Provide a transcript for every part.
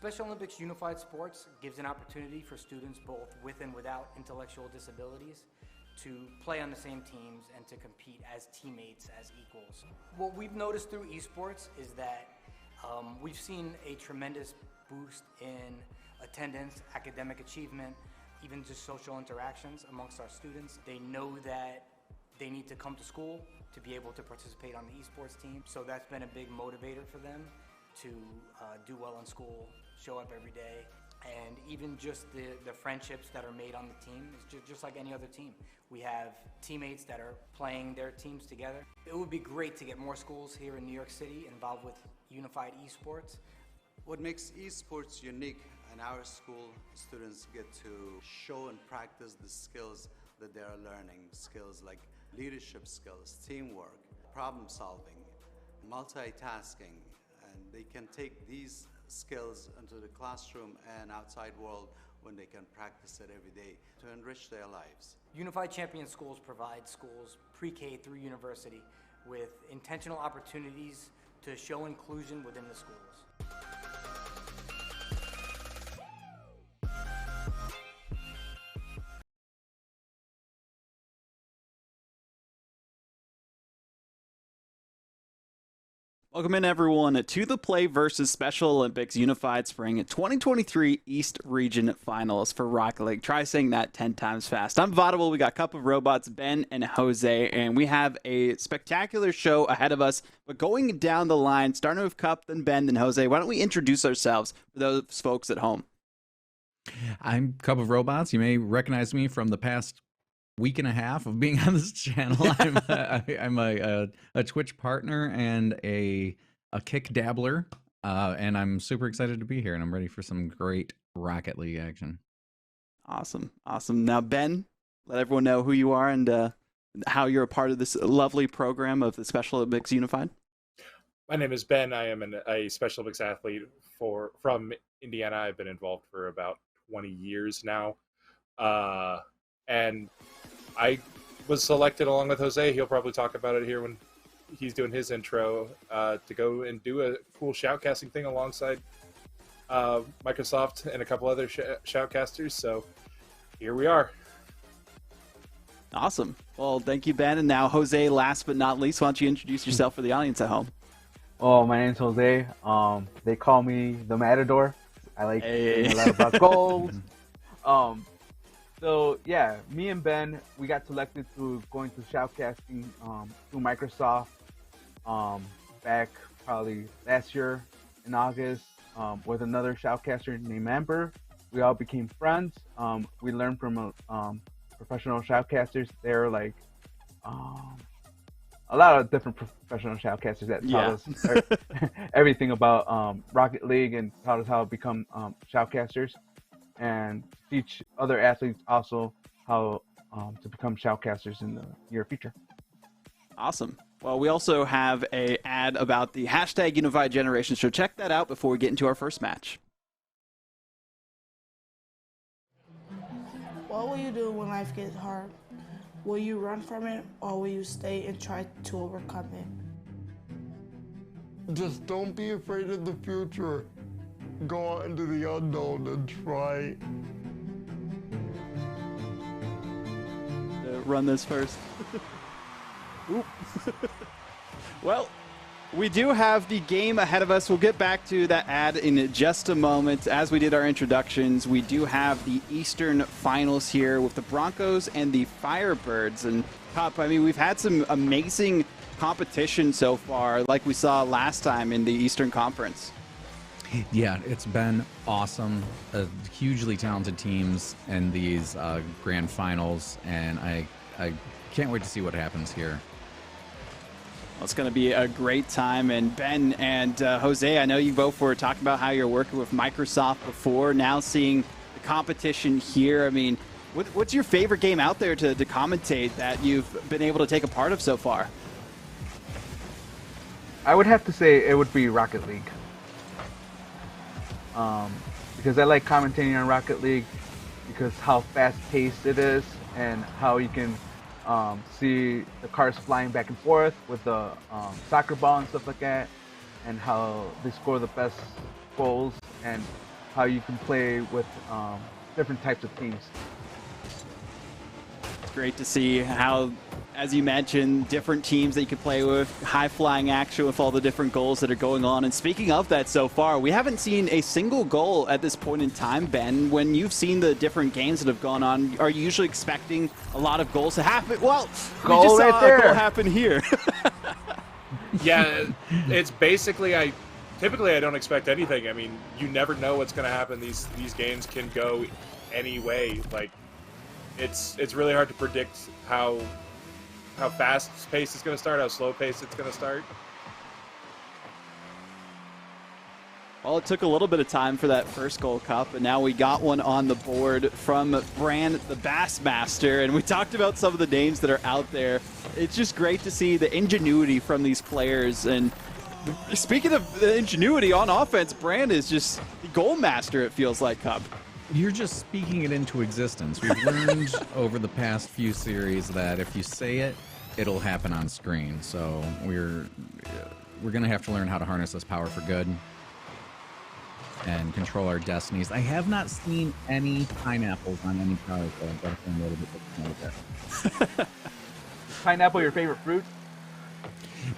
Special Olympics Unified Sports gives an opportunity for students both with and without intellectual disabilities to play on the same teams and to compete as teammates, as equals. What we've noticed through esports is that we've seen a tremendous boost in attendance, academic achievement, even just social interactions amongst our students. They know that they need to come to school to be able to participate on the esports team, so that's been a big motivator for them to do well in school, show up every day, and even just the friendships that are made on the team is just like any other team. We have teammates that are playing their teams together. It would be great to get more schools here in New York City involved with unified esports. What makes esports unique in our school, students get to show and practice the skills that they are learning, skills like leadership skills, teamwork, problem solving, multitasking, and they can take these skills into the classroom and outside world when they can practice it every day to enrich their lives. Unified Champion Schools provide schools pre-K through university with intentional opportunities to show inclusion within the schools. Welcome in, everyone, to the PlayVS Special Olympics Unified Spring 2023 East Region Finals for Rocket League. Try saying that 10 times fast. I'm Vaudeville. We got Cup of Robots, Ben and Jose, and we have a spectacular show ahead of us. But going down the line, starting with Cup, then Ben, then Jose, why don't we introduce ourselves for those folks at home? I'm Cup of Robots. You may recognize me from the past week and a half of being on this channel. I'm a Twitch partner and a kick dabbler, and I'm super excited to be here, and I'm ready for some great Rocket League action. Awesome. Now, Ben, let everyone know who you are and how you're a part of this lovely program of the Special Olympics Unified. My name is Ben. I am a Special Olympics athlete from Indiana. I've been involved for about 20 years now, and I was selected along with Jose. He'll probably talk about it here when he's doing his intro, to go and do a cool shoutcasting thing alongside Microsoft and a couple other shoutcasters. So here we are. Awesome. Well, thank you, Ben. And now, Jose, last but not least, why don't you introduce yourself for the audience at home? Oh, my name's Jose. They call me the Matador. I like a lot about goals. So yeah, me and Ben, we got selected through going to shoutcasting through Microsoft back probably last year in August with another shoutcaster named Amber. We all became friends. We learned from professional shoutcasters. They're like a lot of different professional shoutcasters that taught us everything about Rocket League and taught us how to become shoutcasters, and teach other athletes also how to become shoutcasters in the near future. Awesome. Well, we also have an ad about the hashtag Unified Generation, so check that out before we get into our first match. What will you do when life gets hard? Will you run from it, or will you stay and try to overcome it? Just don't be afraid of the future. Go out into the unknown and try. Run this first. Oop. Well, we do have the game ahead of us. We'll get back to that ad in just a moment. As we did our introductions, we do have the Eastern Finals here with the Broncos and the Firebirds. And Cup, I mean, we've had some amazing competition so far, like we saw last time in the Eastern Conference. Yeah, it's been awesome. Hugely talented teams in these grand finals, and I can't wait to see what happens here. Well, it's going to be a great time. And Ben and Jose, I know you both were talking about how you're working with Microsoft before, now seeing the competition here. I mean, what's your favorite game out there to commentate that you've been able to take a part of so far? I would have to say it would be Rocket League. Because I like commentating on Rocket League because how fast-paced it is and how you can see the cars flying back and forth with the soccer ball and stuff like that, and how they score the best goals, and how you can play with different types of teams. It's great to see how, as you mentioned, different teams that you can play with, high-flying action with all the different goals that are going on. And speaking of that so far, we haven't seen a single goal at this point in time, Ben. When you've seen the different games that have gone on, are you usually expecting a lot of goals to happen? Well, we just saw a goal happen here. Yeah, it's basically, typically I don't expect anything. I mean, you never know what's going to happen. These games can go any way. Like, it's really hard to predict how fast pace is going to start, how slow pace it's going to start. Well, it took a little bit of time for that first goal, Cup, and now we got one on the board from Bran, the Bassmaster, and we talked about some of the names that are out there. It's just great to see the ingenuity from these players, and speaking of the ingenuity on offense, Bran is just the goal master, it feels like, Cup. You're just speaking it into existence. We've learned over the past few series that if you say it, it'll happen on screen. So we're going to have to learn how to harness this power for good and control our destinies. I have not seen any pineapples on any cars, so I've got to find a little bit of that. Pineapple, your favorite fruit?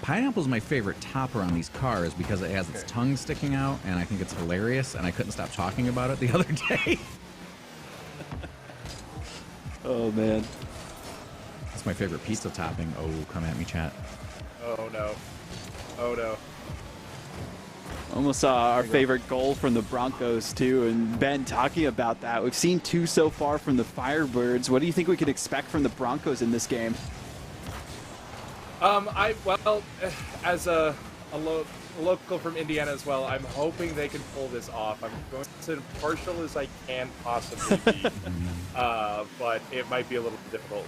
Pineapple's my favorite topper on these cars because it has its tongue sticking out, and I think it's hilarious, and I couldn't stop talking about it the other day. Oh, man. That's my favorite pizza topping. Oh, come at me, chat. Oh, no. Oh, no. Almost saw our favorite goal from the Broncos, too, and Ben talking about that. We've seen 2 so far from the Firebirds. What do you think we could expect from the Broncos in this game? As a local from Indiana as well, I'm hoping they can pull this off. I'm going to impartial as I can possibly be, but it might be a little difficult.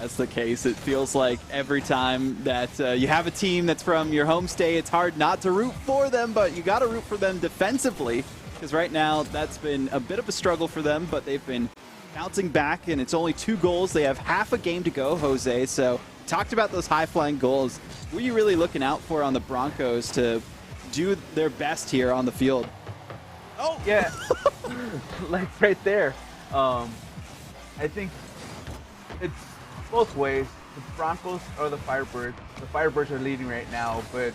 That's the case. It feels like every time that you have a team that's from your home state, it's hard not to root for them, but you got to root for them defensively, because right now that's been a bit of a struggle for them, but they've been bouncing back, and it's only 2 goals. They have half a game to go, Jose. So talked about those high-flying goals. What are you really looking out for on the Broncos to do their best here on the field? Oh, yeah. Like right there. I think it's both ways. The Broncos or the Firebirds. The Firebirds are leading right now, but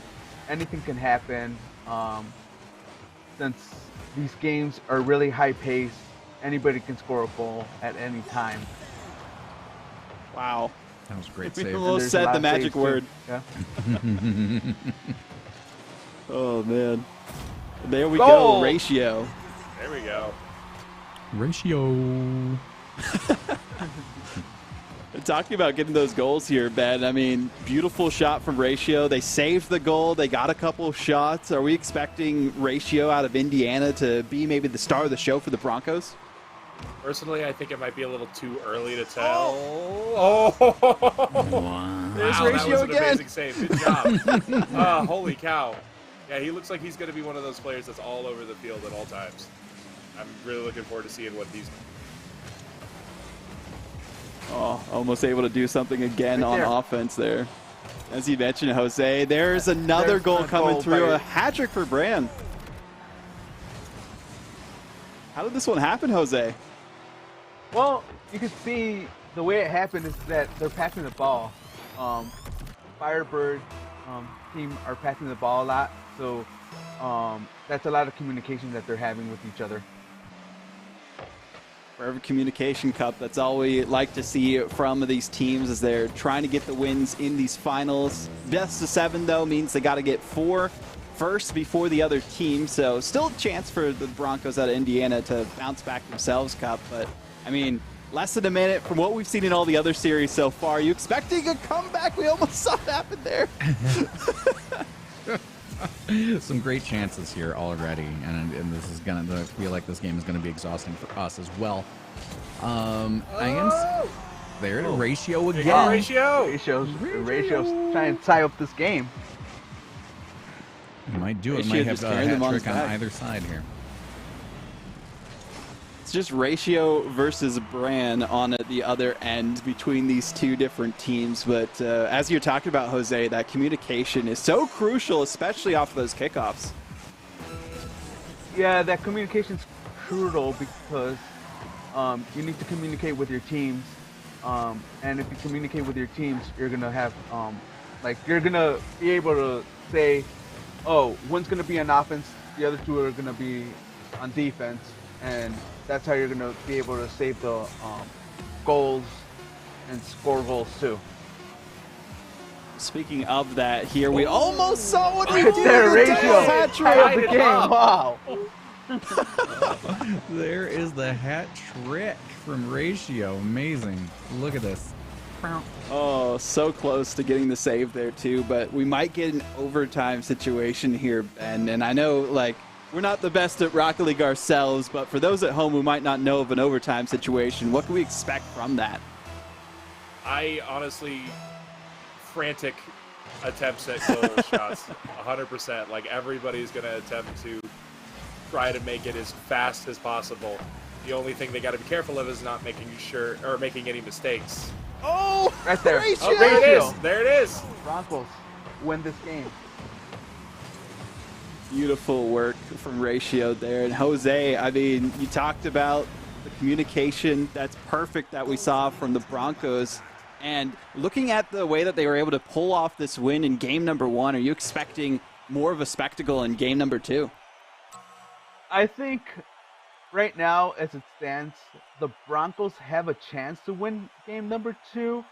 anything can happen. Since these games are really high-paced, anybody can score a goal at any time. Wow. That was a great We save. almost said the magic word. Yeah. Oh, man. There we go. Ratio. There we go. Ratio. Talking about getting those goals here, Ben. I mean, beautiful shot from Ratio. They saved the goal. They got a couple of shots. Are we expecting Ratio out of Indiana to be maybe the star of the show for the Broncos? Personally, I think it might be a little too early to tell. Oh! Wow. There's Wow, Ratio that was an again. amazing save. Good job. Holy cow. Yeah, he looks like he's going to be one of those players that's all over the field at all times. I'm really looking forward to seeing what he's... Oh, almost able to do something again on offense there. As you mentioned, Jose, there's another goal coming through. A hat trick for Bran. How did this one happen, Jose? Well, you can see the way it happened is that they're passing the ball. Firebird team are passing the ball a lot, so that's a lot of communication that they're having with each other. Forever Communication Cup, that's all we like to see from these teams as they're trying to get the wins in these finals. Best of 7, though, means they got to get 4 first before the other team, so still a chance for the Broncos out of Indiana to bounce back themselves, Cup. But, I mean, less than a minute from what we've seen in all the other series so far. Are you expecting a comeback? We almost saw it happen there. Some great chances here already, and this is gonna feel like this game is gonna be exhausting for us as well. There to Ratio again. Yeah, Ratio's trying to tie up this game. He might do it. Ratio Might have just a carrying them hat on trick his on back. either side here. It's just Ratio versus Bran on the other end between these two different teams. But as you're talking about, Jose, that communication is so crucial, especially off of those kickoffs. Yeah, that communication's crucial because you need to communicate with your teams, and if you communicate with your teams, you're gonna have like you're gonna be able to say, oh, one's gonna be on offense, the other two are gonna be on defense, and that's how you're gonna be able to save the goals and score goals too. Speaking of that, here we almost saw what we Right did. there, with the Ratio. hat Tie trick. up the game. Wow. There is the hat trick from Ratio. Amazing. Look at this. Oh, so close to getting the save there too, but we might get an overtime situation here, Ben. And I know, like, we're not the best at Rocket League ourselves, but for those at home who might not know of an overtime situation, what can we expect from that? I honestly, frantic attempts at goal shots, 100%. Like, everybody's going to attempt to try to make it as fast as possible. The only thing they got to be careful of is not making any mistakes. Oh, right there. Ratio. Oh, there it is. There it is. Broncos win this game. Beautiful work from Ratio there. And Jose, I mean, you talked about the communication. That's perfect that we saw from the Broncos. And looking at the way that they were able to pull off this win in game number 1, are you expecting more of a spectacle in game number 2? I think right now, as it stands, the Broncos have a chance to win game number 2,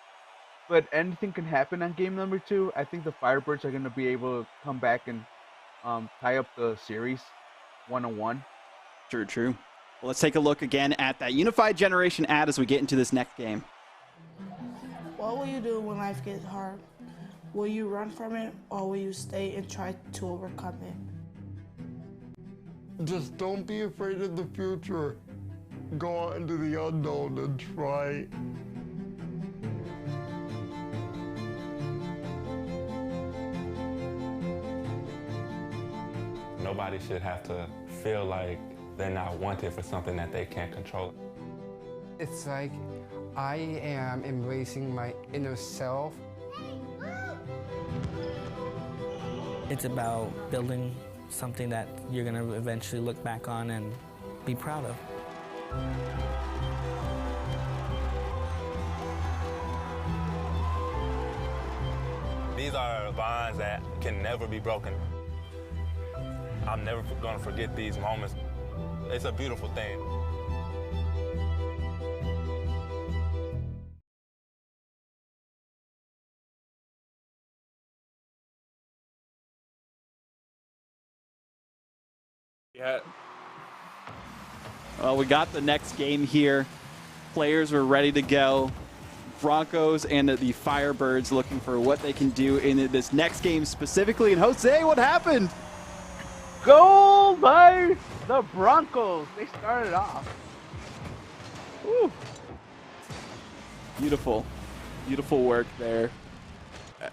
but anything can happen on game number 2. I think the Firebirds are going to be able to come back and tie up the series 1-1. True. Well, let's take a look again at that Unified Generation ad as we get into this next game. What will you do when life gets hard? Will you run from it, or will you stay and try to overcome it? Just don't be afraid of the future. Go out into the unknown and try. Nobody should have to feel like they're not wanted for something that they can't control. It's like I am embracing my inner self. It's about building something that you're going to eventually look back on and be proud of. These are bonds that can never be broken. I'm never going to forget these moments. It's a beautiful thing. Yeah. Well, we got the next game here. Players were ready to go. Broncos and the Firebirds looking for what they can do in this next game specifically. And Jose, what happened? Goal by the Broncos. They started off. Woo. Beautiful work there.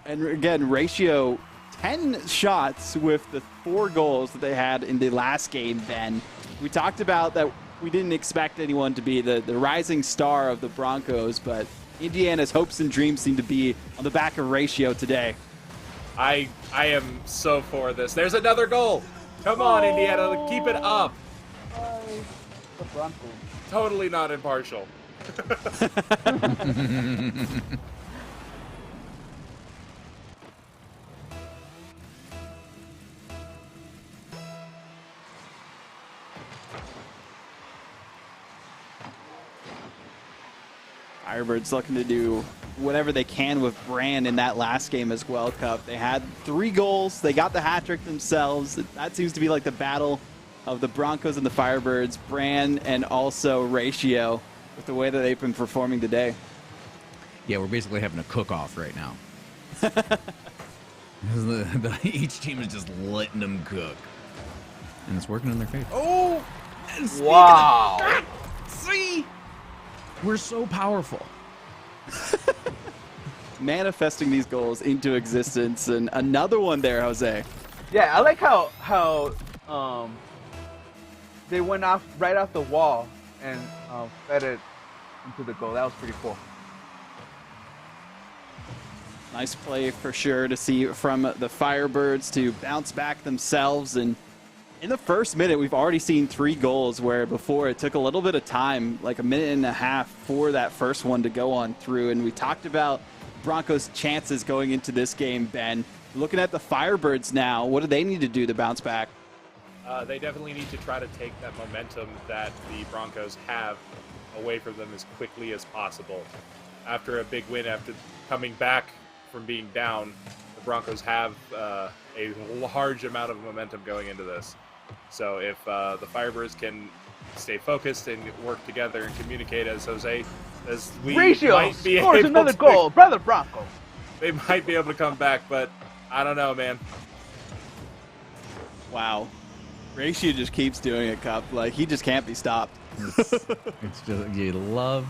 And again, Ratio 10 shots with the 4 goals that they had in the last game, Ben. We talked about that we didn't expect anyone to be the rising star of the Broncos, but Indiana's hopes and dreams seem to be on the back of Ratio today. I am so for this. There's another goal. Come on, Indiana, keep it up. The Broncos. Totally not impartial. Firebirds looking to do whatever they can with Brand in that last game as well, Cup. They had 3 goals. They got the hat trick themselves. That seems to be like the battle of the Broncos and the Firebirds, Brand and also Ratio, with the way that they've been performing today. Yeah, we're basically having a cook-off right now. Each team is just letting them cook. And it's working in their favor. Oh! Wow! See? We're so powerful. Manifesting these goals into existence, and another one there, Jose. Yeah, I like how they went off right off the wall and fed it into the goal. That was pretty cool. Nice play for sure to see from the Firebirds to bounce back themselves and In the first minute, we've already seen 3 goals where before it took a little bit of time, like a minute and a half for that first one to go on through. And we talked about Broncos' chances going into this game, Ben. Looking at the Firebirds now, what do they need to do to bounce back? They definitely need to try to take that momentum that the Broncos have away from them as quickly as possible. After a big win, after coming back from being down, the Broncos have a large amount of momentum going into this. So if the Firebirds can stay focused and work together and communicate, as we Ratio might be scores able another to, goal, brother Bronco. they might be able to come back, but I don't know, man. Wow. Ratio just keeps doing it, Cup. Like, he just can't be stopped. It's just, you love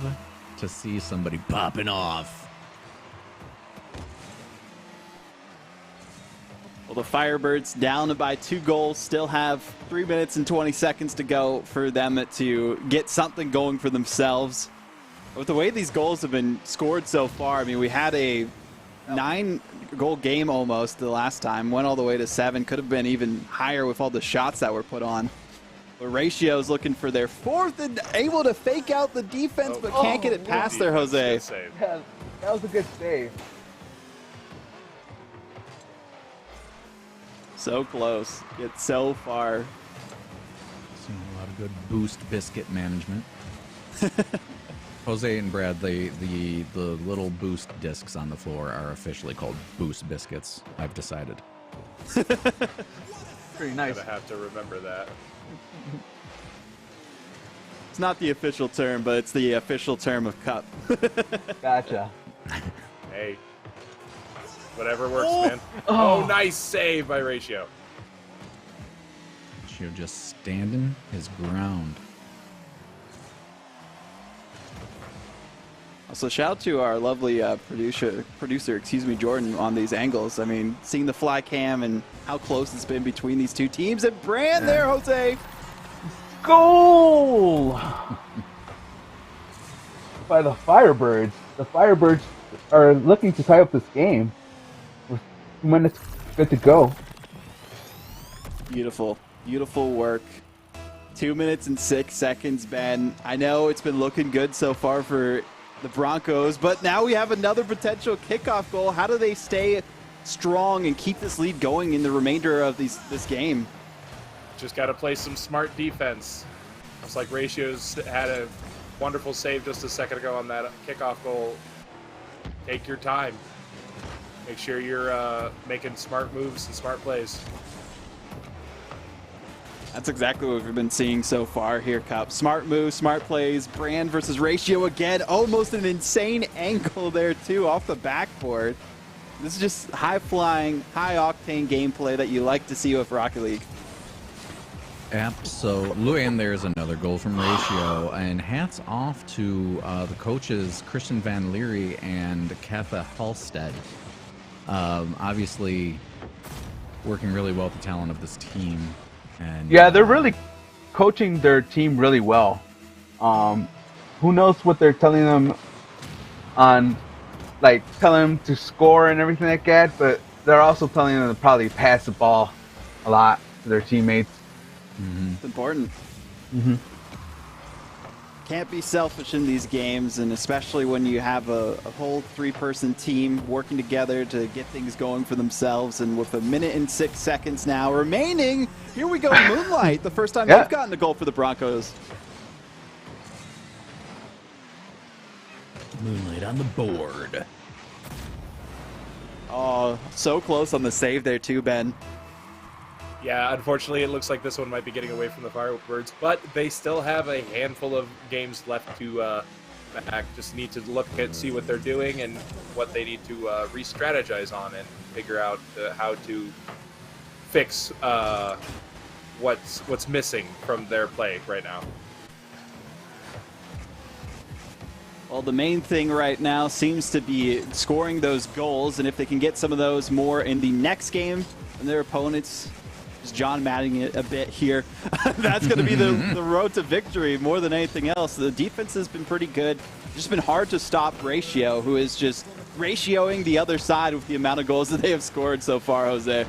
to see somebody popping off. Well, the Firebirds down by 2 goals, still have 3 minutes and 20 seconds to go for them to get something going for themselves. With the way these goals have been scored so far, I mean, we had a 9-goal game almost the last time, went all the way to 7, could have been even higher with all the shots that were put on. But Ratio's looking for their 4th and able to fake out the defense, but can't get it past there, Jose. Yeah, that was a good save. So close, yet so far. Seeing a lot of good boost biscuit management. Jose and Brad, the little boost discs on the floor are officially called boost biscuits. I've decided. Pretty nice. Gonna have to remember that. It's not the official term, but it's the official term of Cup. Gotcha. Hey, whatever works, man. Oh, nice save by Ratio. Ratio just standing his ground. So shout out to our lovely producer, Jordan, on these angles. I mean, seeing the fly cam and how close it's been between these two teams. And Brand there, Jose. Goal by the Firebirds. The Firebirds are looking to tie up this game with 2 minutes good to go. Beautiful, beautiful work. 2 minutes and 6 seconds, Ben. I know it's been looking good so far for the Broncos, but now we have another potential kickoff goal. How do they stay strong and keep this lead going in the remainder of this game? Just got to play some smart defense. Looks like Ratio's had a wonderful save just a second ago on that kickoff goal. Take your time. Make sure you're making smart moves and smart plays. That's exactly what we've been seeing so far here, Cup. Smart moves, smart plays. Brand versus Ratio again. Almost an insane angle there, too, off the backboard. This is just high-flying, high-octane gameplay that you like to see with Rocket League. Absolutely, and there's another goal from Ratio. And hats off to the coaches, Christian Van Leary and Katha Halstead. Obviously, working really well with the talent of this team. And, yeah, they're really coaching their team really well. Who knows what they're telling them on, like, telling them to score and everything like that, but they're also telling them to probably pass the ball a lot to their teammates. Mm-hmm. It's important. Mm-hmm. Can't be selfish in these games, and especially when you have a whole 3-person team working together to get things going for themselves. And with 1 minute and 6 seconds now remaining, here we go, Moonlight, the first time they've gotten a goal for the Broncos. Moonlight on the board. Oh, so close on the save there too, Ben. Yeah, unfortunately, it looks like this one might be getting away from the Firebirds, but they still have a handful of games left to back. Just need to look at, see what they're doing and what they need to re-strategize on and figure out how to fix what's missing from their play right now. Well, the main thing right now seems to be scoring those goals, and if they can get some of those more in the next game and their opponents, just John Madding it a bit here, that's going to be the road to victory more than anything else. The defense has been pretty good. It's just been hard to stop Ratio, who is just ratioing the other side with the amount of goals that they have scored so far, Jose.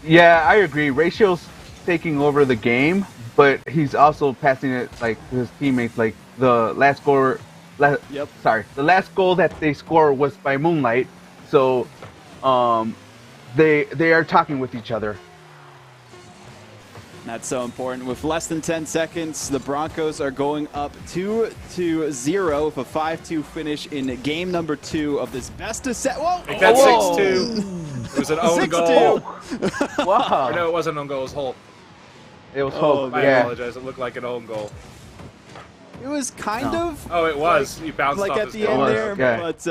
Yeah, I agree. Ratio's taking over the game, but he's also passing it like to his teammates. Like the last goal, the last goal that they scored was by Moonlight. So, they are talking with each other. That's so important. With less than 10 seconds, the Broncos are going up 2-0 with a 5-2 finish in game number 2 of this best of set. Whoa! Make that 6-2. It was an own goal. Wow. Or no, it wasn't an own goal. It was Hulk. It was Hulk. I apologize. It looked like an own goal. It was kind of. Oh, it was. He bounced like off at his the goal. end there, but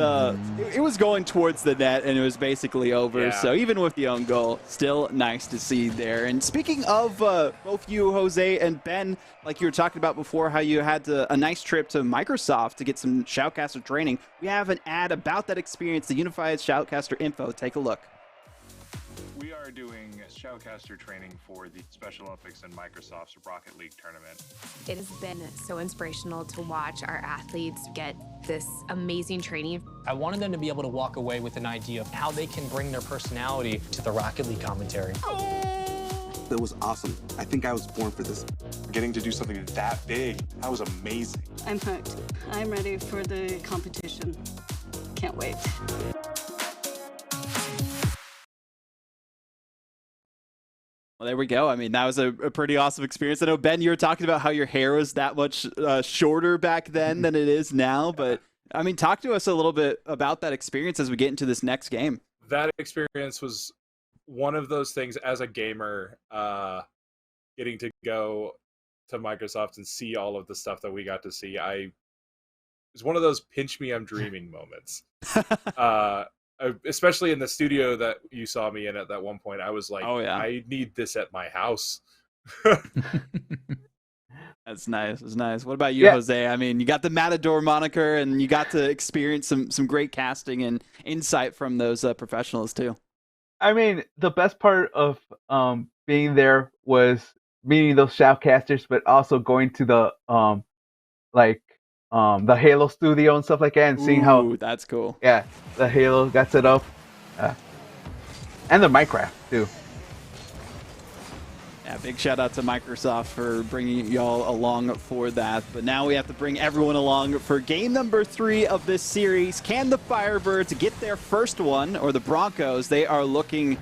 it was going towards the net, and it was basically over. Yeah. So even with the own goal, still nice to see there. And speaking of both you, Jose and Ben, like you were talking about before, how you had a nice trip to Microsoft to get some Shoutcaster training. We have an ad about that experience, the Unified Shoutcaster info. Take a look. We are doing Shoutcaster training for the Special Olympics and Microsoft's Rocket League tournament. It has been so inspirational to watch our athletes get this amazing training. I wanted them to be able to walk away with an idea of how they can bring their personality to the Rocket League commentary. It was awesome. I think I was born for this. Getting to do something that big, that was amazing. I'm hooked. I'm ready for the competition. Can't wait. Well, there we go. I mean, that was a pretty awesome experience. I know, Ben, you were talking about how your hair was that much shorter back then than it is now. But, I mean, talk to us a little bit about that experience as we get into this next game. That experience was one of those things as a gamer, getting to go to Microsoft and see all of the stuff that we got to see. It was one of those pinch me, I'm dreaming moments. Especially in the studio that you saw me in at that one point, I was like, oh, yeah. I need this at my house. That's nice. That's nice. What about you, Jose? I mean, you got the Matador moniker, and you got to experience some great casting and insight from those professionals, too. I mean, the best part of being there was meeting those shoutcasters, but also going to the the Halo studio and stuff like that, and seeing how that's cool. Yeah, the Halo got set up, and the Minecraft too. Yeah, big shout out to Microsoft for bringing y'all along for that. But now we have to bring everyone along for game number 3 of this series. Can the Firebirds get their first one, or the Broncos? They are looking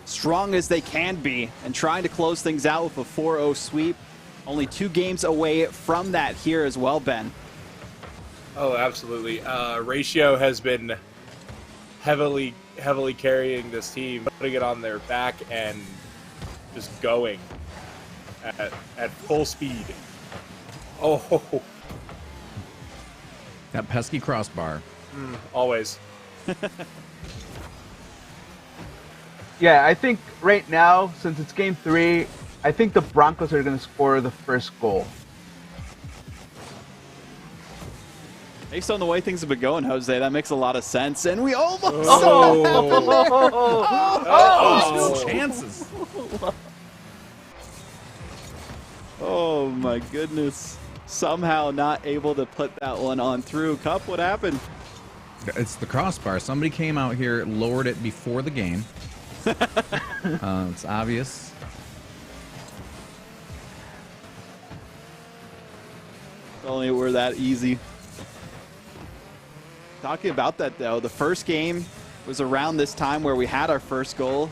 strong as they can be and trying to close things out with a 4-0 sweep. Only 2 games away from that here as well, Ben. Oh, absolutely. Ratio has been heavily carrying this team, putting it on their back and just going at full speed. Oh, that pesky crossbar. Always. Yeah, I think right now, since it's game 3, I think the Broncos are going to score the first goal. Based on the way things have been going, Jose, that makes a lot of sense. And we almost Oh, chances. Oh, my goodness. Somehow not able to put that one on through. Cup, what happened? It's the crossbar. Somebody came out here, lowered it before the game. It's obvious. If only it were that easy. Talking about that, though, the first game was around this time where we had our first goal.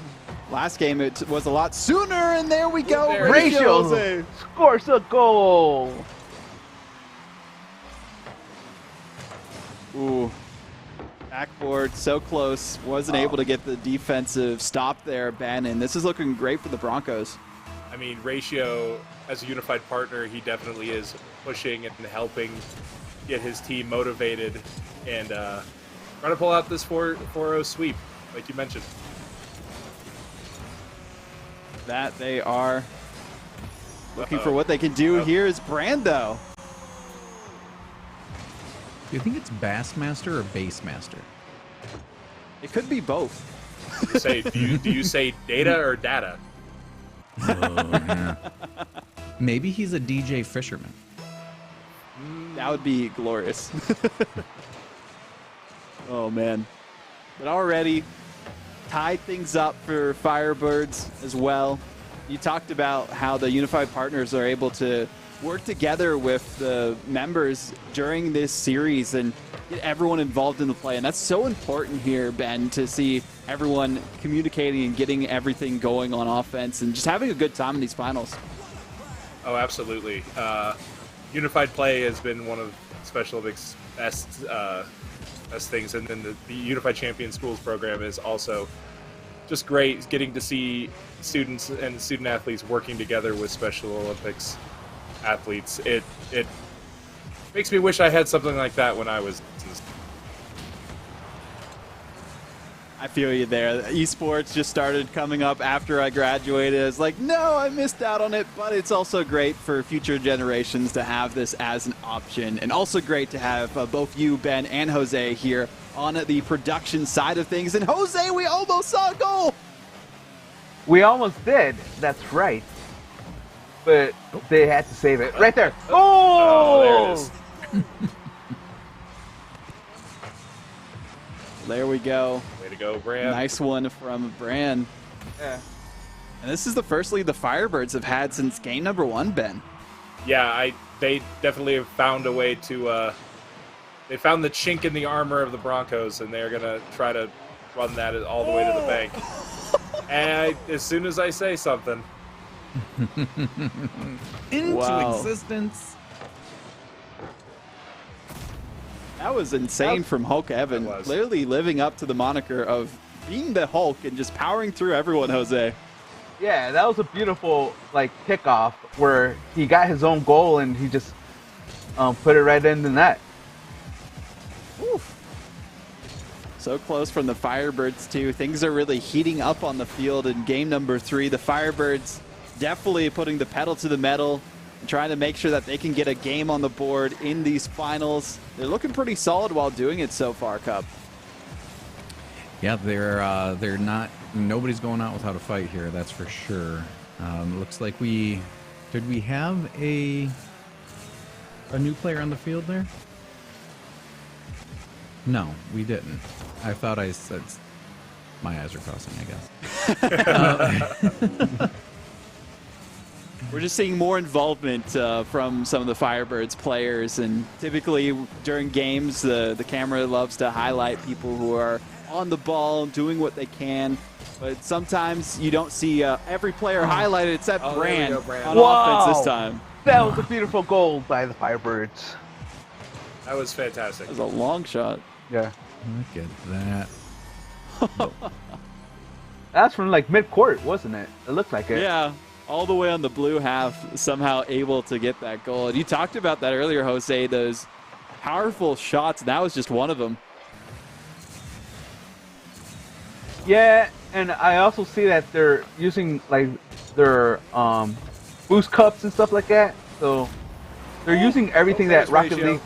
Last game, it was a lot sooner, and there we go. Ratio scores a goal. Ooh. Backboard, so close. Wasn't able to get the defensive stop there, Ben, and this is looking great for the Broncos. I mean, Ratio, as a unified partner, he definitely is pushing and helping get his team motivated and trying to pull out this 4-0 sweep, like you mentioned. That they are looking for what they can do. Here is Brando. Do you think it's Bassmaster or Bassmaster? It could be both. Do you say data or data? Oh, yeah. Maybe he's a DJ Fisherman. That would be glorious. Oh, man. But already tied things up for Firebirds as well. You talked about how the Unified Partners are able to work together with the members during this series and get everyone involved in the play. And that's so important here, Ben, to see everyone communicating and getting everything going on offense and just having a good time in these finals. Oh, absolutely. Unified play has been one of Special Olympics' best things. And then the Unified Champion Schools program is also just great, getting to see students and student athletes working together with Special Olympics athletes. It makes me wish I had something like that when I was. I feel you there. Esports just started coming up after I graduated. It's like, no, I missed out on it, but it's also great for future generations to have this as an option. And also great to have both you, Ben, and Jose here on the production side of things. And Jose, we almost saw a goal. We almost did. That's right. But they had to save it. Right there. Oh! There it is. There we go. Way to go, Bran. Nice one from Bran. Yeah. And this is the first lead the Firebirds have had since game number 1, Ben. Yeah, they definitely have found a way to. They found the chink in the armor of the Broncos, and they're gonna try to run that all the way to the bank. And as soon as I say something, into existence. That was insane from Hulk Evan. Clearly living up to the moniker of being the Hulk and just powering through everyone, Jose. Yeah, that was a beautiful kickoff where he got his own goal and he just put it right in the net. Oof. So close from the Firebirds too. Things are really heating up on the field in game number 3. The Firebirds definitely putting the pedal to the metal and trying to make sure that they can get a game on the board in these finals. They're looking pretty solid while doing it so far, Cub. Yeah, they're not. Nobody's going out without a fight here. That's for sure. Looks like did we have a new player on the field there? No, we didn't. I thought I said. My eyes are crossing, I guess. We're just seeing more involvement from some of the Firebirds players, and typically during games, the camera loves to highlight people who are on the ball, doing what they can. But sometimes you don't see every player highlighted except Bran on offense this time. That was a beautiful goal by the Firebirds. that was fantastic. That was a long shot. Yeah. Look at that. That's from mid-court, wasn't it? It looked like it. Yeah. All the way on the blue half, somehow able to get that goal. And you talked about that earlier, Jose, those powerful shots. That was just one of them. Yeah, and I also see that they're using their boost cups and stuff like that. So they're using everything that Rocket League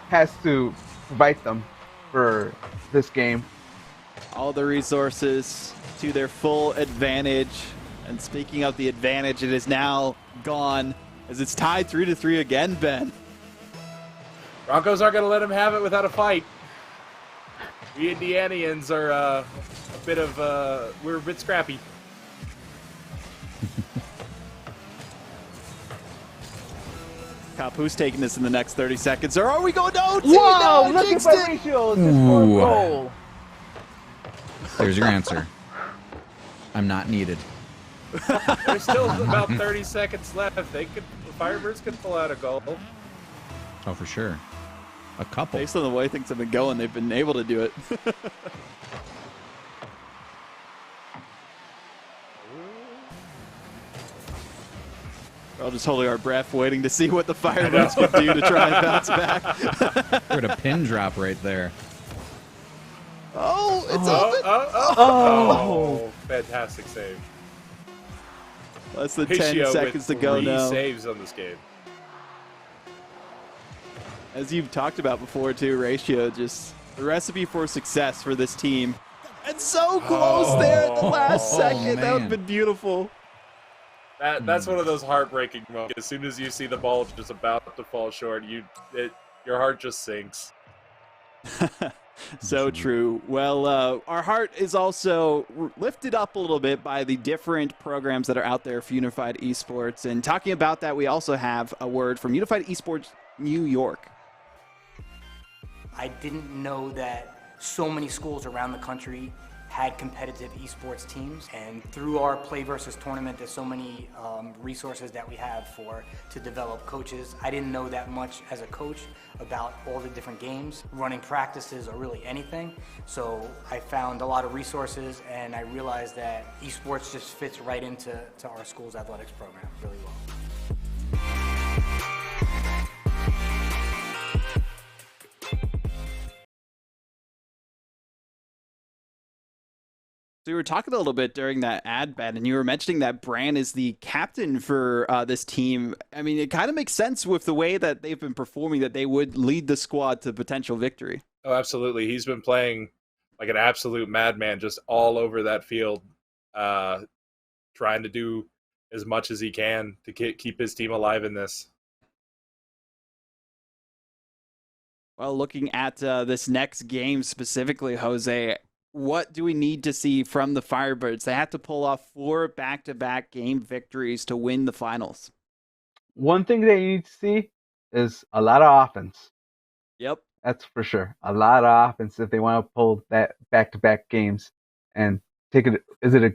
has to provide them for this game. All the resources to their full advantage. And speaking of the advantage, it is now gone as it's tied 3-3 again, Ben. Broncos aren't going to let him have it without a fight. We Indianians are we're a bit scrappy. Cop, who's taking this in the next 30 seconds? Or are we going to OT? Whoa, No, look at my ratio. It's just for a goal. There's your answer. I'm not needed. There's still about 30 seconds left. The Firebirds could pull out a goal. Oh, for sure. A couple. Based on the way things have been going, they've been able to do it. We're all just holding our breath, waiting to see what the Firebirds can do to try and bounce back. We're at a pin drop right there. Oh, it's open. Oh, fantastic save. Less than Ratio 10 seconds to go now. Saves on this game. As you've talked about before too, Ratio, just the recipe for success for this team. And so close there at the last second. That would have been beautiful. That's one of those heartbreaking moments. As soon as you see the ball just about to fall short, your heart just sinks. So true. Well, our heart is also lifted up a little bit by the different programs that are out there for Unified Esports. And talking about that, we also have a word from Unified Esports New York. I didn't know that so many schools around the country had competitive esports teams, and through our PlayVS tournament, there's so many resources that we have to develop coaches. I didn't know that much as a coach about all the different games, running practices, or really anything. So I found a lot of resources, and I realized that esports just fits right into our school's athletics program really well. So we were talking a little bit during that ad, Ben, and you were mentioning that Bran is the captain for this team. I mean, it kind of makes sense with the way that they've been performing that they would lead the squad to potential victory. Oh, absolutely. He's been playing like an absolute madman just all over that field, trying to do as much as he can to keep his team alive in this. Well, looking at this next game specifically, Jose, what do we need to see from the Firebirds? They have to pull off 4 back-to-back game victories to win the finals. One thing they need to see is a lot of offense. Yep. That's for sure. A lot of offense if they want to pull that back-to-back games and take it. Is it a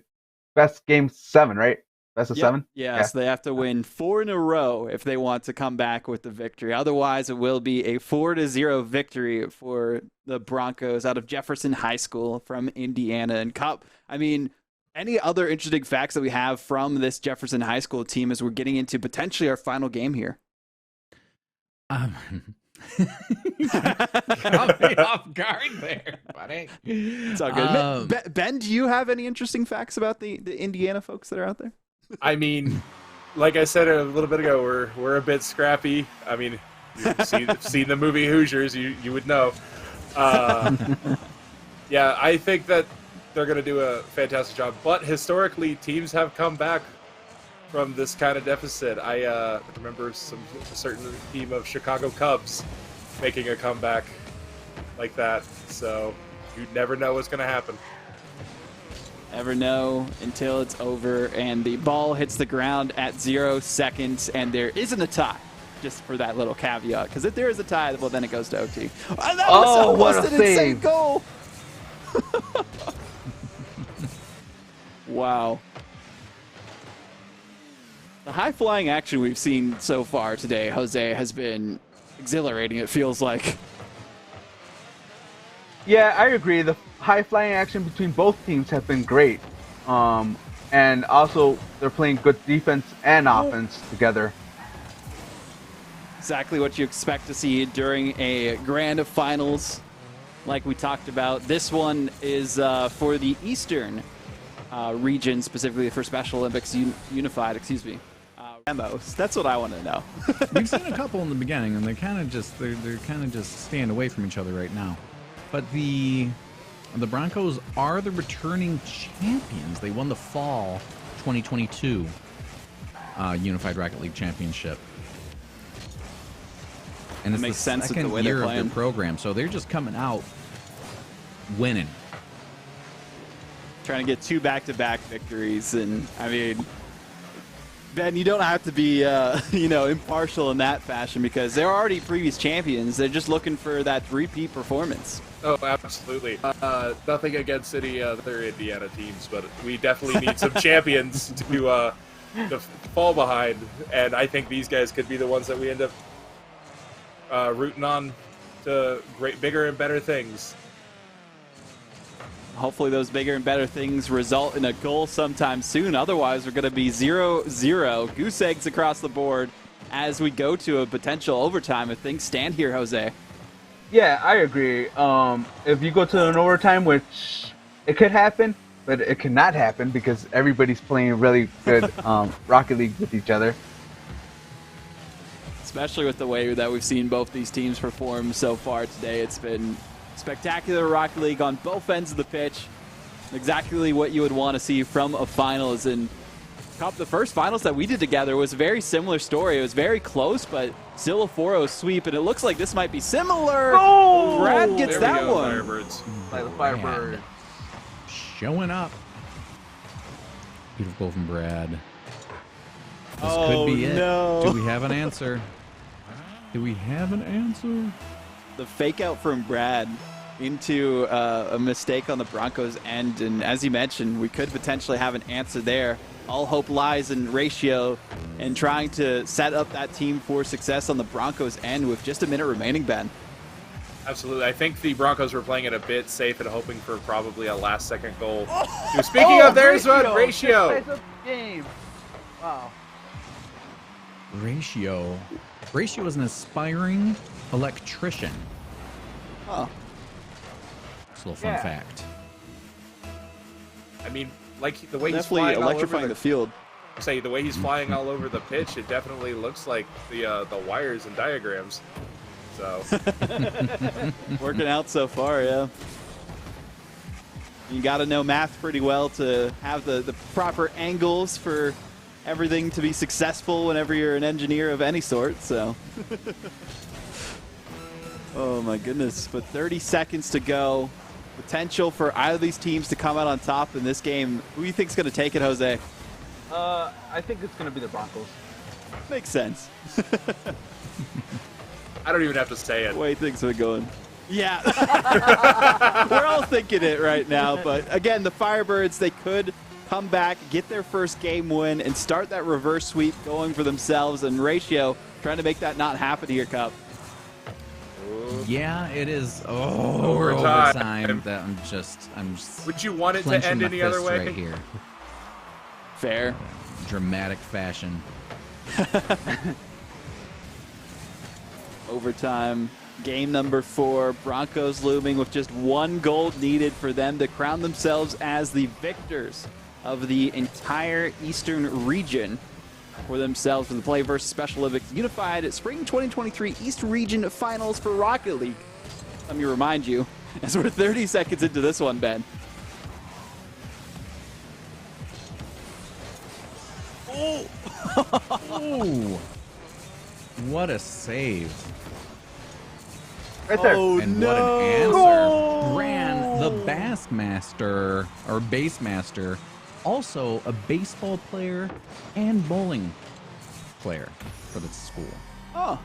best game 7, right? Best of 7? Yeah, so they have to win 4 in a row if they want to come back with the victory. Otherwise, it will be a 4-0 victory for the Broncos out of Jefferson High School from Indiana. And Cup, I mean, any other interesting facts that we have from this Jefferson High School team as we're getting into potentially our final game here? Caught me off guard there, buddy. It's all good. Ben, do you have any interesting facts about the Indiana folks that are out there? I mean, like I said a little bit ago, we're a bit scrappy. I mean, you've seen the movie Hoosiers, you would know. Yeah, I think that they're going to do a fantastic job. But historically, teams have come back from this kind of deficit. I remember a certain team of Chicago Cubs making a comeback like that. So you never know what's going to happen. Never know until it's over, and the ball hits the ground at 0 seconds, and there isn't a tie. Just for that little caveat, because if there is a tie, well, then it goes to OT. Oh, that was almost an insane goal! Wow. The high-flying action we've seen so far today, Jose, has been exhilarating, it feels like. Yeah, I agree. The high-flying action between both teams have been great. And also, they're playing good defense and offense together. Exactly what you expect to see during a grand finals, like we talked about. This one is for the Eastern region, specifically for Special Olympics Unified, excuse me. Demos. That's what I want to know. We've seen a couple in the beginning, and they're kind of just staying away from each other right now. But the Broncos are the returning champions. They won the fall 2022 Unified Rocket League Championship. And it's makes the sense with the second way year they're of their playing. program, so they're just coming out winning. Trying to get 2 back-to-back victories, and I mean, Ben, you don't have to be impartial in that fashion because they're already previous champions. They're just looking for that repeat performance. Oh, absolutely. Nothing against any other Indiana teams, but we definitely need some champions to fall behind, and I think these guys could be the ones that we end up rooting on to bigger and better things. Hopefully those bigger and better things result in a goal sometime soon. Otherwise, we're going to be 0-0. Goose eggs across the board as we go to a potential overtime if things stand here, Jose. Yeah, I agree. If you go to an overtime, which it could happen, but it cannot happen because everybody's playing really good Rocket League with each other. Especially with the way that we've seen both these teams perform so far today. It's been spectacular Rocket League on both ends of the pitch. Exactly what you would want to see from a finals. And Cup, the first finals that we did together was a very similar story. It was very close, but still a 4-0 sweep, and it looks like this might be similar. Oh! Brad gets There we that go, one. Firebirds. By the Firebird. Showing up. Beautiful from Brad. This Oh, could be it. no. Do we have an answer? Do we have an answer? The fake out from Brad into a mistake on the Broncos' end, and as you mentioned, we could potentially have an answer there. All hope lies in Ratio and trying to set up that team for success on the Broncos' end with just a minute remaining, Ben. Absolutely. I think the Broncos were playing it a bit safe and hoping for probably a last-second goal. Speaking of, there's one. Ratio. Game. Wow. Ratio. Ratio is an aspiring electrician. Oh. Just a little fun fact. I mean, like the way he's Definitely flying electrifying all over the field. Say the way he's flying all over the pitch, it definitely looks like the wires and diagrams. So Working out so far, yeah. You got to know math pretty well to have the proper angles for everything to be successful whenever you're an engineer of any sort, so. Oh my goodness, but 30 seconds to go. Potential for either of these teams to come out on top in this game. Who do you think's going to take it, Jose? I think it's going to be the Broncos. Makes sense. I don't even have to say it. The way things are going. Yeah. We're all thinking it right now, but again, the Firebirds, they could come back, get their first game win, and start that reverse sweep going for themselves, and Ratio trying to make that not happen here, Cup. Yeah, it is. Overtime. That I'm just. Would you want it to clenching end my any other fists way? Right here. Fair. Dramatic fashion. Overtime. Game number 4. Broncos looming with just 1 goal needed for them to crown themselves as the victors of the entire Eastern region for themselves for the PlayVS Special Olympics Unified Spring 2023 East Region Finals for Rocket League. Let me remind you, as we're 30 seconds into this one, Ben. Oh! What a save. Right there. Oh, And no. what an answer. Gran, the Bassmaster, or Bassmaster, also a baseball player and bowling player for the school. Oh,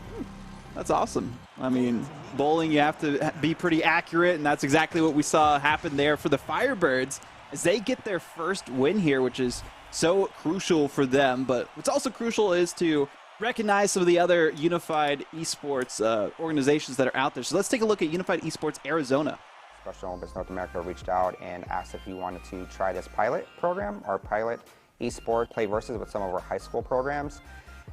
that's awesome. I mean, bowling, you have to be pretty accurate, and that's exactly what we saw happen there for the Firebirds as they get their first win here, which is so crucial for them. But what's also crucial is to recognize some of the other Unified Esports organizations that are out there. So let's take a look at Unified Esports Arizona. Special Olympics North America reached out and asked if we wanted to try this pilot program, or pilot esports PlayVS with some of our high school programs.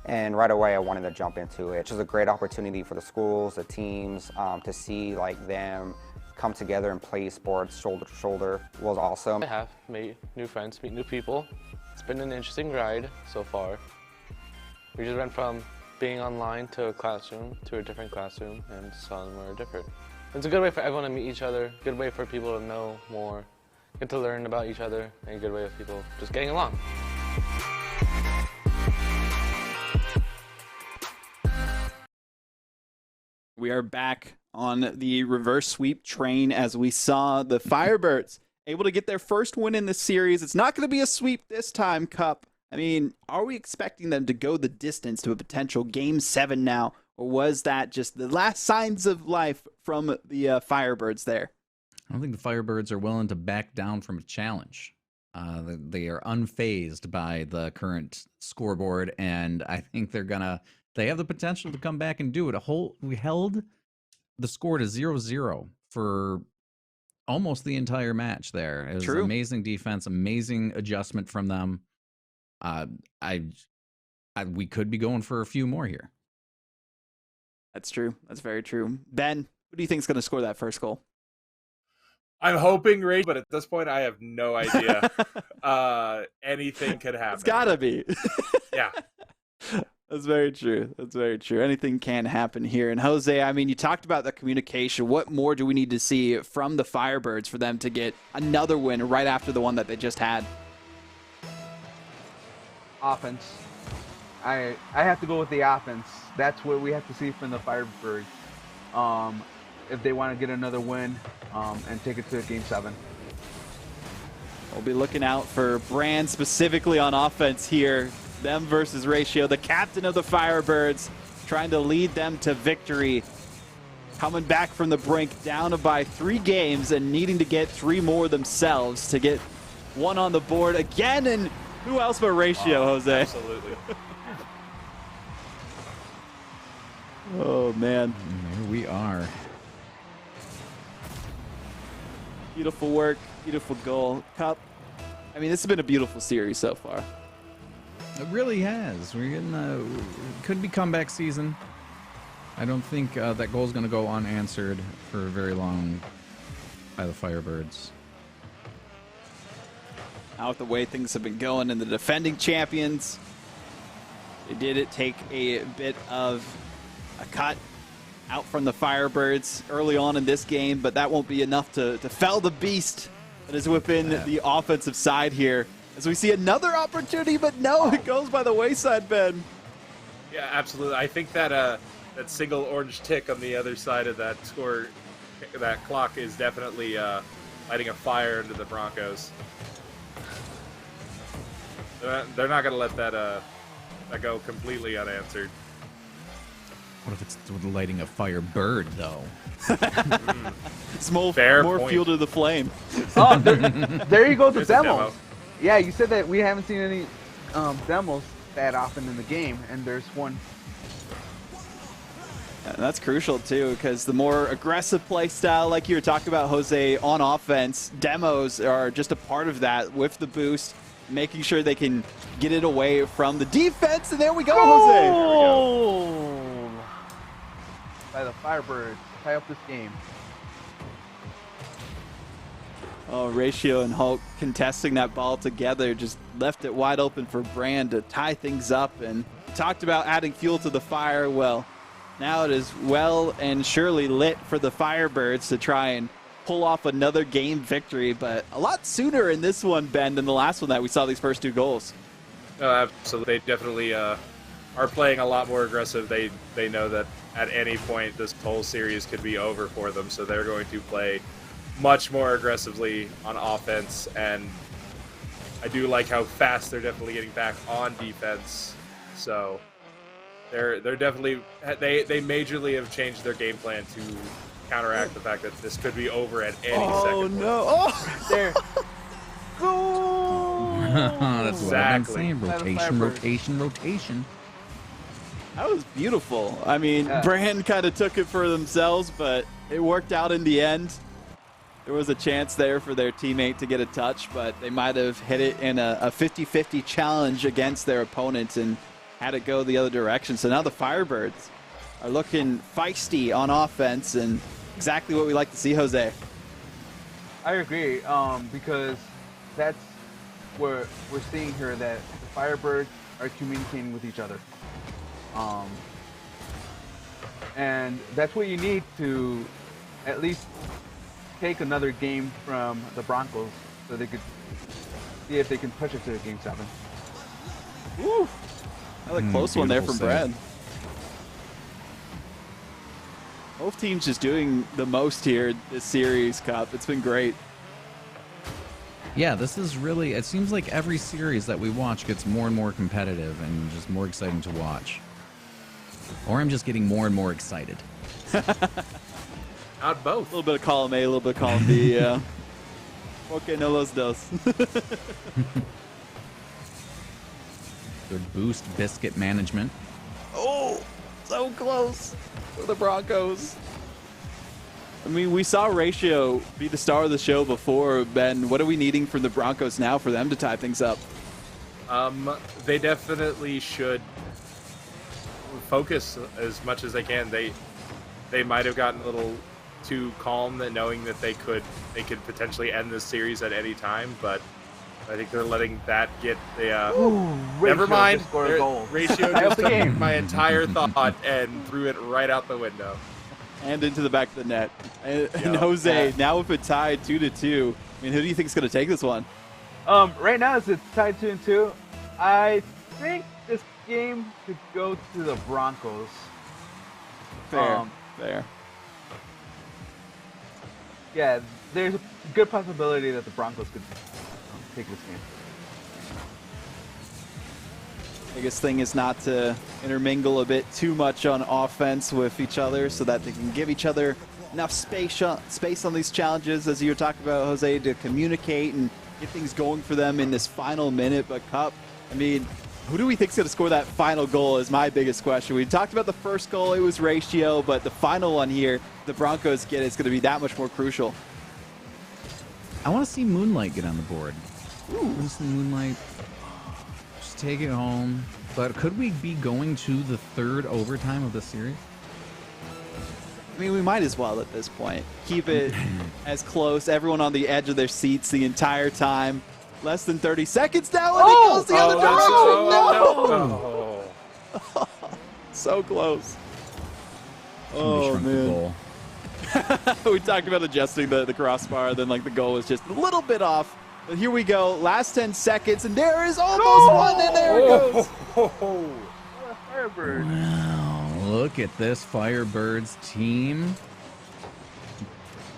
And right away I wanted to jump into it. It's just a great opportunity for the schools, the teams, to see like them come together and play sports shoulder to shoulder was awesome. I have made new friends, meet new people. It's been an interesting ride so far. We just went from being online to a classroom to a different classroom, and somewhere different. It's a good way for everyone to meet each other, good way for people to know more, get to learn about each other, and a good way of people just getting along. We are back on the reverse sweep train as we saw the Firebirds able to get their first win in the series. It's not going to be a sweep this time, Cup. I mean, are we expecting them to go the distance to a potential Game 7 now? Or was that just the last signs of life from the Firebirds there? I don't think the Firebirds are willing to back down from a challenge. They are unfazed by the current scoreboard, and I think they have the potential to come back and do it. We held the score to 0-0 for almost the entire match there. It was True. Amazing defense, amazing adjustment from them. We could be going for a few more here. That's true. That's very true. Ben, who do you think is going to score that first goal? I'm hoping Ray, but at this point I have no idea. Anything could happen. It's got to be. Yeah. That's very true. That's very true. Anything can happen here. And Jose, I mean, you talked about the communication. What more do we need to see from the Firebirds for them to get another win right after the one that they just had? Offense. I have to go with the offense. That's what we have to see from the Firebirds. If they want to get another win and take it to Game 7. We'll be looking out for Brand specifically on offense here. Them versus Ratio, the captain of the Firebirds, trying to lead them to victory. Coming back from the brink, down by 3 games and needing to get 3 more themselves to get one on the board again. And who else but Ratio, Jose? Absolutely. Oh, man. Here we are. Beautiful work, beautiful goal. Cup, I mean, this has been a beautiful series so far. It really has. We're getting could be comeback season. I don't think that goal is going to go unanswered for very long by the Firebirds. Now with the way things have been going and the defending champions, they did take a bit of a cut out from the Firebirds early on in this game, but that won't be enough to fell the beast that is within the offensive side here. As we see another opportunity, but no, it goes by the wayside, Ben. Yeah, absolutely. I think that that single orange tick on the other side of that score, that clock, is definitely lighting a fire into the Broncos. They're not going to let that go completely unanswered. What if it's lighting a Firebird, though? It's more point. fuel to the flame. Oh, there you go, the There's a demos. demo. Yeah, you said that we haven't seen any demos that often in the game, and there's one. And that's crucial, too, because the more aggressive play style, like you were talking about, Jose, on offense, demos are just a part of that with the boost, making sure they can get it away from the defense. And there we go, Jose. There we go. By the Firebirds, tie up this game. Oh, Ratio and Hulk contesting that ball together just left it wide open for Brand to tie things up. And talked about adding fuel to the fire. Well, now it is well and surely lit for the Firebirds to try and pull off another game victory, but a lot sooner in this one, Ben, than the last one that we saw these first 2 goals. So they definitely are playing a lot more aggressive. They know that at any point this whole series could be over for them, so they're going to play much more aggressively on offense, and I do like how fast they're definitely getting back on defense. So they're definitely they majorly have changed their game plan to counteract the fact that this could be over at any second. Oh no! Oh, there. That's what I've been Exactly. saying. Rotation, rotation, rotation. that was beautiful. I mean, Brand kind of took it for themselves, but it worked out in the end. There was a chance there for their teammate to get a touch, but they might have hit it in a 50-50 challenge against their opponent and had it go the other direction. So now the Firebirds are looking feisty on offense, and exactly what we like to see, Jose. I agree, because that's what we're seeing here, that the Firebirds are communicating with each other. And that's what you need to at least take another game from the Broncos so they could see if they can push it to Game 7. Woo! Another close one there from beautiful Brad. save. Both teams just doing the most here this series, Cup. It's been great. Yeah, this is really, it seems like every series that we watch gets more and more competitive and just more exciting to watch. Or I'm just getting more and more excited. Out both. A little bit of column A, a little bit of column B, yeah. Okay, no los dos. Good boost biscuit management. Oh, so close for the Broncos. I mean, we saw Ratio be the star of the show before, Ben. What are we needing from the Broncos now for them to tie things up? They definitely should focus as much as they can. They might have gotten a little too calm, that knowing that they could potentially end this series at any time, but I think they're letting that get the. Never mind. Ratio just took my entire thought and threw it right out the window. And into the back of the net. And Jose, now if it's tied 2-2, I mean, who do you think is going to take this one? Right now, it's tied 2-2. I think this game could go to the Broncos. Fair. Fair. Yeah, there's a good possibility that the Broncos could take this game. Biggest thing is not to intermingle a bit too much on offense with each other so that they can give each other enough space on these challenges, as you were talking about, Jose, to communicate and get things going for them in this final minute. But Cup, I mean, who do we think is going to score that final goal is my biggest question. We talked about the first goal, it was Ratio, but the final one here, the Broncos get, is going to be that much more crucial. I want to see Moonlight get on the board. Ooh. I want to see Moonlight just take it home. But could we be going to the third overtime of the series? I mean, we might as well at this point. Keep it as close. Everyone on the edge of their seats the entire time. Less than 30 seconds now, and it goes the other direction. No! So close. Oh, man. We talked about adjusting the crossbar, then like the goal was just a little bit off. But here we go. Last 10 seconds, and there is almost one, and there it goes. Firebird. Wow, look at this Firebirds team.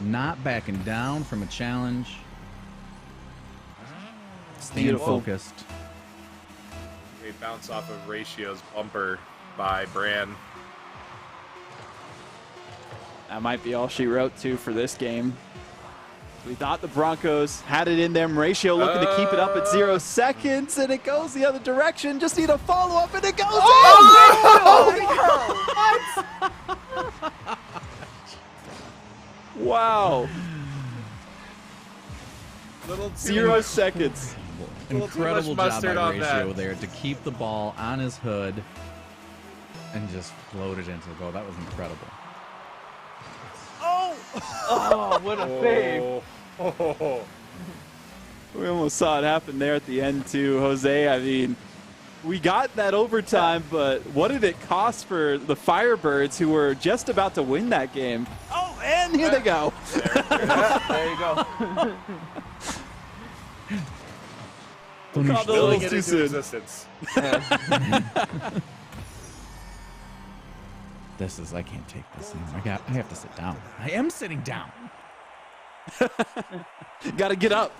Not backing down from a challenge. Staying focused. A bounce off of Ratio's bumper by Bran. That might be all she wrote, too, for this game. We thought the Broncos had it in them. Ratio looking to keep it up at 0 seconds, and it goes the other direction. Just need a follow-up, and it goes in! Wow. 0 seconds. Incredible job by Ratio there to keep the ball on his hood and just float it into the goal. That was incredible. Oh, what a save. We almost saw it happen there at the end, too, Jose. I mean, we got that overtime, but what did it cost for the Firebirds, who were just about to win that game? Oh, and here they go. There you go. Caught the little too soon. Existence. This is, I can't take this anymore. I have to sit down. I am sitting down. Got to get up,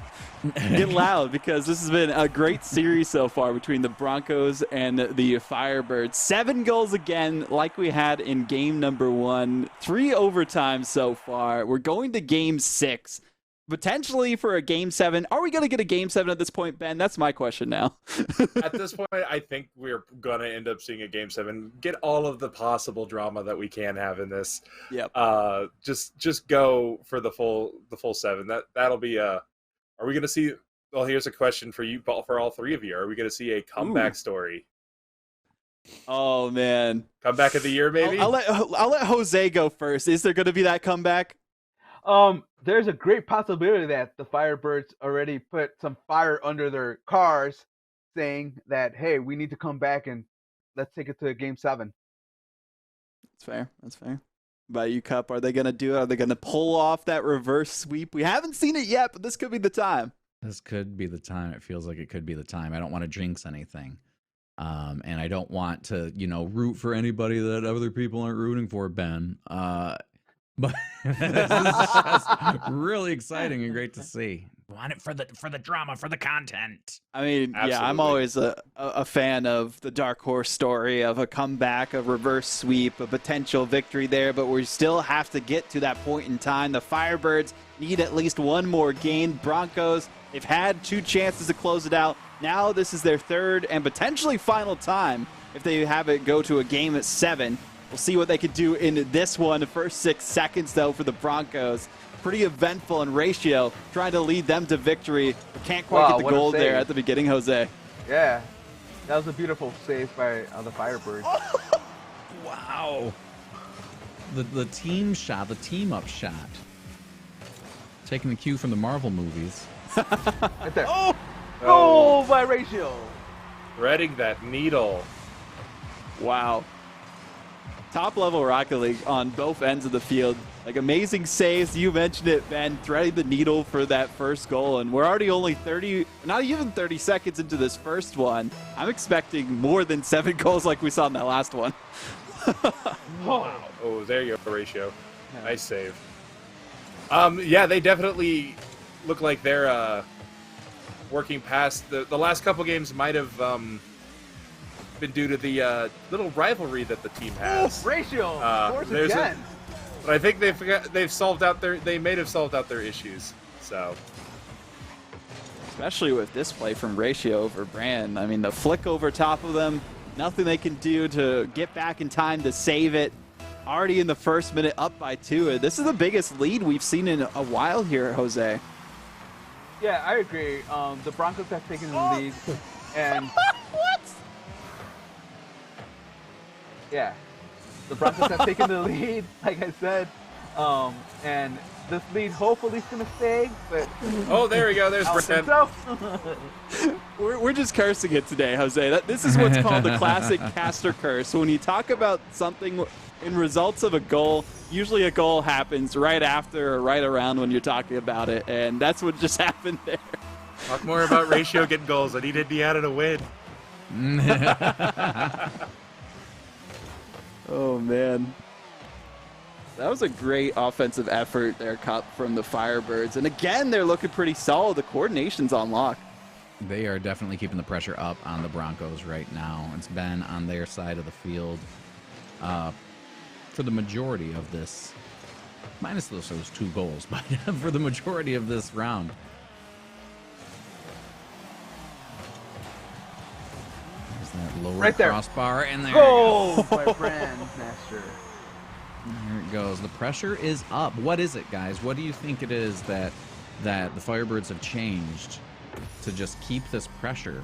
get loud, because this has been a great series so far between the Broncos and the Firebirds. 7 goals again, like we had in game number 1. 3 overtimes so far. We're going to game 6. Potentially for a game 7. Are we going to get a game 7 at this point, Ben? That's my question now. At this point, I think we're going to end up seeing a game 7. Get all of the possible drama that we can have in this. Yep. Just go for the full 7. That'll be Are we going to see? Well, here's a question for you, for all 3 of you. Are we going to see a comeback story? Oh man, comeback of the year, maybe. I'll let Jose go first. Is there going to be that comeback? There's a great possibility that the Firebirds already put some fire under their cars, saying that, hey, we need to come back and let's take it to game 7. That's fair. That's fair. By you, Cup, are they going to do it? Are they going to pull off that reverse sweep? We haven't seen it yet, but this could be the time. This could be the time. It feels like it could be the time. I don't want to jinx anything. And I don't want to, root for anybody that other people aren't rooting for, Ben. But this is just really exciting and great to see. Want it for the drama, for the content. I mean, Absolutely. Yeah, I'm always a fan of the dark horse story of a comeback, a reverse sweep, a potential victory there, but we still have to get to that point in time. The Firebirds need at least one more game. Broncos, they've had 2 chances to close it out. Now this is their 3rd and potentially final time if they have it go to a game at 7. We'll see what they could do in this one. The first 6 seconds, though, for the Broncos. Pretty eventful, and Ratio trying to lead them to victory, but can't quite get the goal there at the beginning, Jose. Yeah, that was a beautiful save by the Firebirds. Wow. The team shot, the team-up shot. Taking the cue from the Marvel movies. Right there. Oh, by Ratio. Threading that needle. Wow. top-level Rocket League on both ends of the field. Like, amazing saves. You mentioned it, Ben, threading the needle for that first goal. And we're already only not even 30 seconds into this first one. I'm expecting more than 7 goals like we saw in that last one. Wow. Oh, there you go, Ratio. Nice save. Yeah, they definitely look like they're working past the last couple games might have been due to the little rivalry that the team has. Ratio, scores again. But I think they may have solved out their issues. So, especially with this play from Ratio over Brand. I mean, the flick over top of them, nothing they can do to get back in time to save it. Already in the first minute, up by 2. This is the biggest lead we've seen in a while here, Jose. Yeah, I agree. The Broncos have taken the lead, and what? Yeah, the Broncos have taken the lead, like I said, and this lead hopefully is gonna stay. But oh, there we go. There's Brent. We're just cursing it today, Jose. This is what's called the classic caster curse. When you talk about something in results of a goal, usually a goal happens right after or right around when you're talking about it, and that's what just happened there. Talk more about Ratio getting goals. I need Indiana to win. Oh, man. That was a great offensive effort there, Cup, from the Firebirds. And again, they're looking pretty solid. The coordination's on lock. They are definitely keeping the pressure up on the Broncos right now. It's been on their side of the field for the majority of this, minus those 2 goals, but for the majority of this round. There's that lower right there. Crossbar, and there goal by Brand Master. There it goes. The pressure is up. What is it, guys? What do you think it is that the Firebirds have changed to just keep this pressure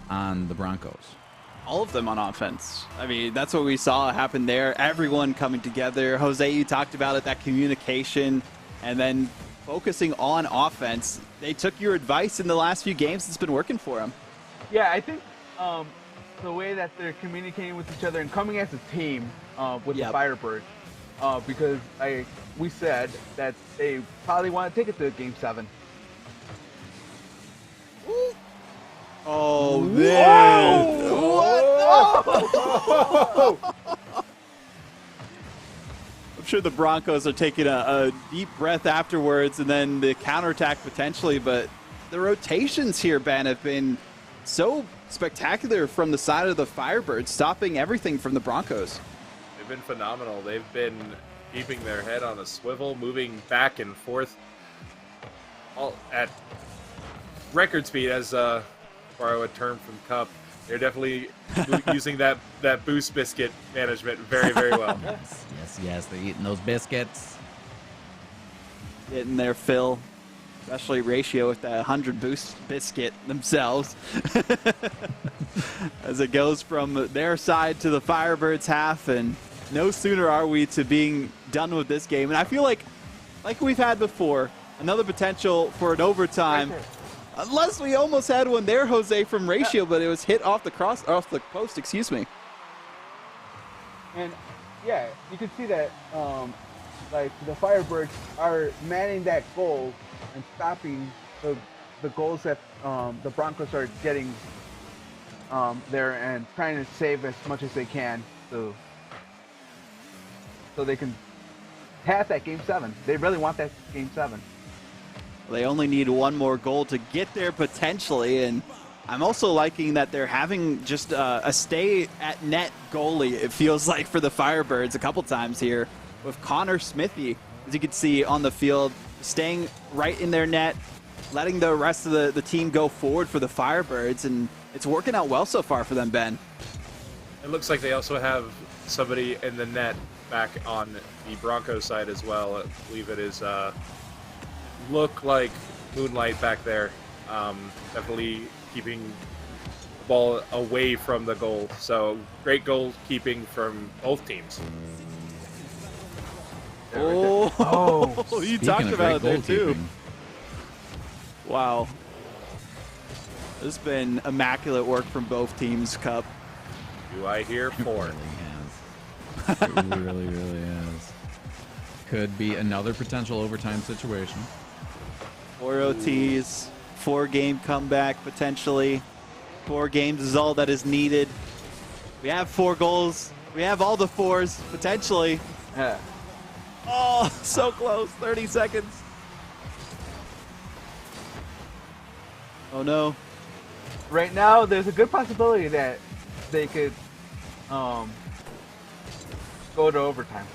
on the Broncos? All of them on offense. I mean, that's what we saw happen there. Everyone coming together. Jose, you talked about it, that communication, and then focusing on offense. They took your advice in the last few games. It's been working for them. Yeah, I think the way that they're communicating with each other and coming as a team with the Firebirds, because we said that they probably want to take it to Game 7. Oh, man. What? I'm sure the Broncos are taking a deep breath afterwards and then the counterattack potentially, but the rotations here, Ben, have been so spectacular from the side of the Firebirds, stopping everything from the Broncos. They've been phenomenal. They've been keeping their head on a swivel, moving back and forth all at record speed, as borrow a term from Cup. They're definitely using that boost biscuit management very, very well. Yes, they're eating those biscuits. Getting their fill, especially Ratio with that 100 boost biscuit themselves. As it goes from their side to the Firebirds half, and no sooner are we to being done with this game. And I feel like we've had before, another potential for an overtime. Unless we almost had one there, Jose, from Ratio, but it was hit off the post, excuse me. And yeah, you can see that like the Firebirds are manning that goal and stopping the goals that the Broncos are getting there, and trying to save as much as they can so they can have that Game 7. They really want that Game 7. They only need one more goal to get there potentially, and I'm also liking that they're having just a stay at net goalie, it feels like, for the Firebirds a couple times here, with Connor Smithy, as you can see on the field, staying right in their net, letting the rest of the team go forward for the Firebirds, and it's working out well so far for them, Ben. It looks like they also have somebody in the net back on the Broncos side as well. I believe it is look like Moonlight back there. Definitely keeping the ball away from the goal. So great goalkeeping from both teams. Oh, you talked about it there too. Wow. There's been immaculate work from both teams, Cup. Do I hear 4? It really, really is. Could be another potential overtime situation. 4 OTs, 4-game comeback potentially. 4 games is all that is needed. We have 4 goals. We have all the 4s potentially. Yeah. Oh, so close. 30 seconds. Oh no. Right now, there's a good possibility that they could go to overtime.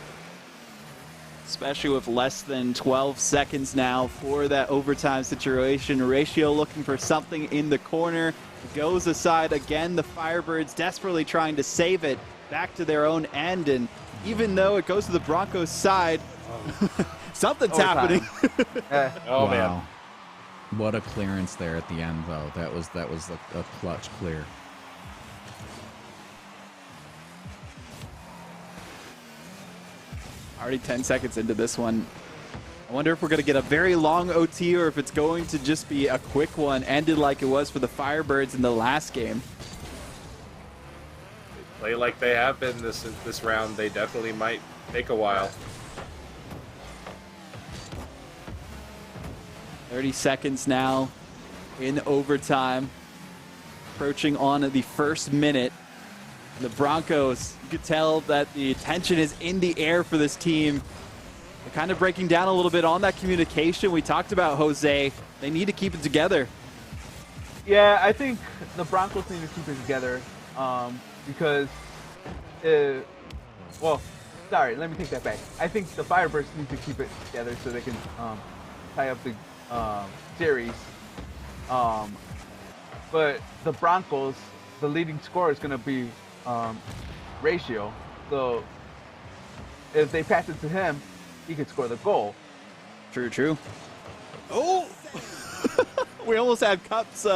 Especially with less than 12 seconds now for that overtime situation. Ratio looking for something in the corner. Goes aside again. The Firebirds desperately trying to save it back to their own end. And even though it goes to the Broncos' side, something's happening. Oh, wow. man. What a clearance there at the end, though. That was a clutch clear. Already 10 seconds into this one. I wonder if we're going to get a very long OT or if it's going to just be a quick one, ended like it was for the Firebirds in the last game. Play like they have been this round. They definitely might take a while. 30 seconds now in overtime. Approaching on the first minute. The Broncos, you could tell that the tension is in the air for this team. They're kind of breaking down a little bit on that communication. We talked about Jose. They need to keep it together. Yeah, I think the Broncos need to keep it together because, well, sorry, let me take that back. I think the Firebirds need to keep it together so they can tie up the series. But the Broncos, the leading scorer is going to be Ratio. So if they pass it to him, he could score the goal. True, true. Oh! We almost had Cup's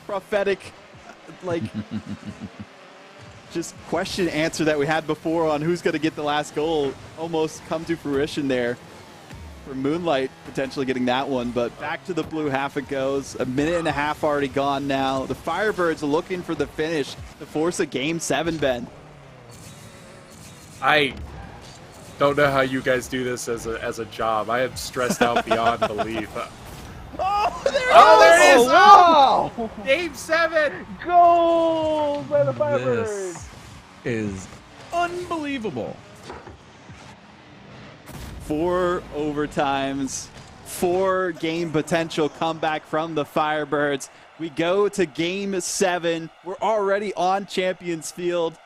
prophetic, like, just question answer that we had before on who's going to get the last goal almost come to fruition there. For Moonlight potentially getting that one, but back to the blue half it goes. A minute and a half already gone now. The Firebirds are looking for the finish to force a Game 7, Ben. I don't know how you guys do this as a job. I am stressed out beyond belief. Oh, there it is! Oh, wow! Game 7! Goal by the Firebirds! This is unbelievable. 4 overtimes, 4 game potential comeback from the Firebirds. We go to Game 7. We're already on Champions Field.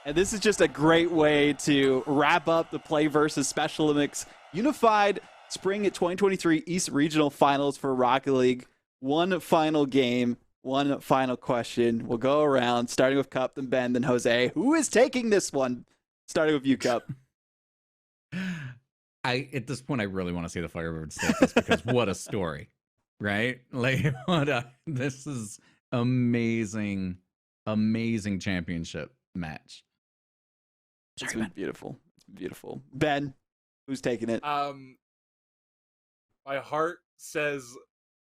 And this is just a great way to wrap up the PlayVS Special Olympics Unified Spring 2023 East Regional Finals for Rocket League. One final game, one final question. We'll go around, starting with Cup, then Ben, then Jose. Who is taking this one? Starting with you, Cup. At this point, I really want to see the Firebirds take this because what a story, right? Like, this is amazing, amazing championship match. It's been beautiful. It's been beautiful. Ben, who's taking it? My heart says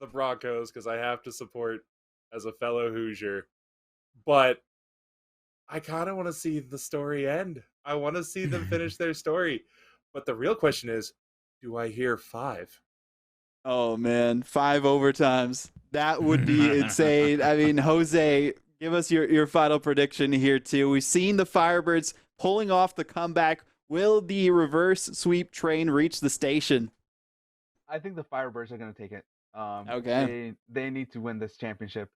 the Broncos because I have to support as a fellow Hoosier, but I kind of want to see the story end. I want to see them finish their story. But the real question is, do I hear 5? Oh, man. 5 overtimes. That would be insane. I mean, Jose, give us your final prediction here, too. We've seen the Firebirds pulling off the comeback. Will the reverse sweep train reach the station? I think the Firebirds are going to take it. Okay. They need to win this championship.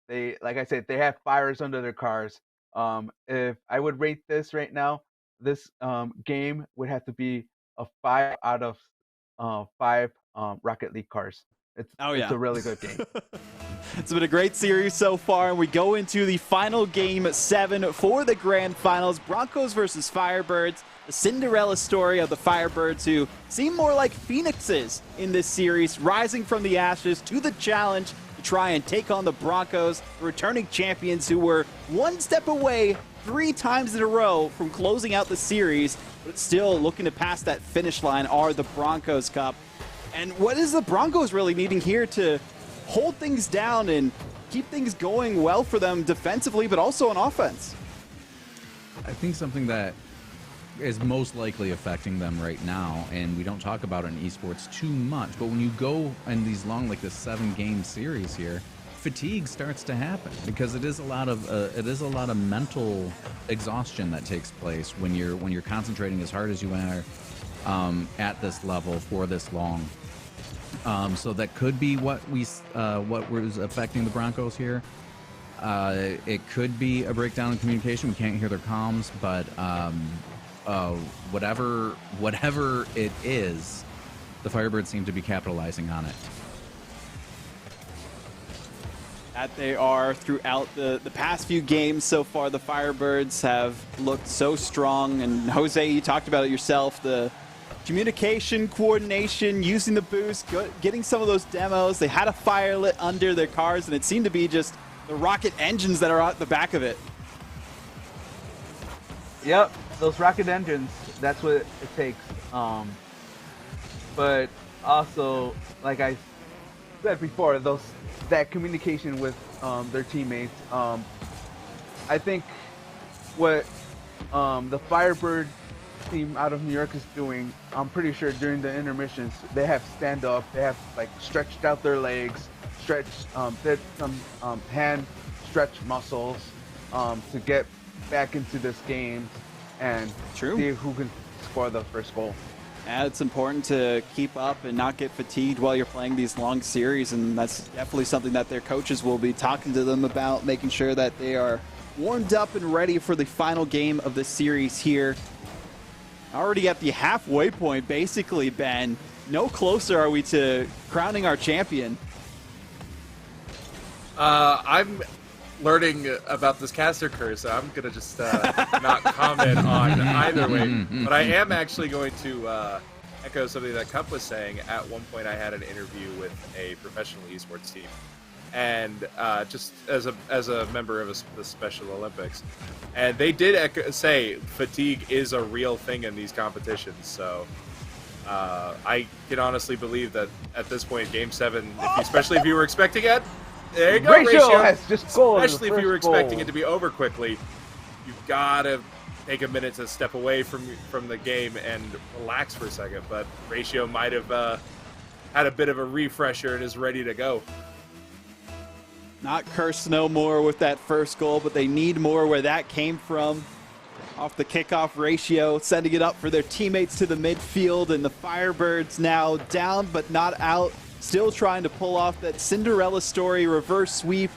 They, like I said, they have fires under their cars. If I would rate this right now, this game would have to be a 5 out of 5 Rocket League cars. It's a really good game. It's been a great series so far, and we go into the final Game 7 for the Grand Finals. Broncos versus Firebirds, the Cinderella story of the Firebirds, who seem more like phoenixes in this series, rising from the ashes to the challenge to try and take on the Broncos, the returning champions who were one step away 3 times in a row from closing out the series, but still looking to pass that finish line are the Broncos Cup. And what is the Broncos really needing here to hold things down and keep things going well for them defensively, but also on offense? I think something that is most likely affecting them right now, and we don't talk about it in esports too much, but when you go in these long, like this 7-game series here, fatigue starts to happen because it is a lot of mental exhaustion that takes place when you're concentrating as hard as you are at this level for this long. So that could be what was affecting the Broncos here. It could be a breakdown in communication. We can't hear their comms, but whatever it is, the Firebirds seem to be capitalizing on it. That they are throughout the past few games so far. The Firebirds have looked so strong, and Jose, you talked about it yourself, the communication, coordination, using the boost, getting some of those demos. They had a fire lit under their cars, and it seemed to be just the rocket engines that are at the back of it. Yep, those rocket engines, that's what it takes. But also, like I said before, that communication with their teammates. I think what the Firebird team out of New York is doing, I'm pretty sure during the intermissions, they have stand up, they have like stretched out their legs, did some hand stretch muscles to get back into this game and see who can score the first goal. And it's important to keep up and not get fatigued while you're playing these long series, and that's definitely something that their coaches will be talking to them about, making sure that they are warmed up and ready for the final game of the series here. Already at the halfway point, basically, Ben. No closer are we to crowning our champion. I'm learning about this caster curse, so I'm going to just not comment on either way. But I am actually going to echo something that Cup was saying. At one point, I had an interview with a professional esports team, and just as a member of the Special Olympics, and they did say fatigue is a real thing in these competitions. So I can honestly believe that at this point, Game 7, especially if you were expecting it, there you go, Ratio. Has just scored Especially if you were expecting it to be over quickly, you've got to take a minute to step away from the game and relax for a second. But Ratio might have had a bit of a refresher and is ready to go. Not cursed no more with that first goal, but they need more where that came from. Off the kickoff, Ratio sending it up for their teammates to the midfield, and the Firebirds now down but not out. Still trying to pull off that Cinderella story reverse sweep.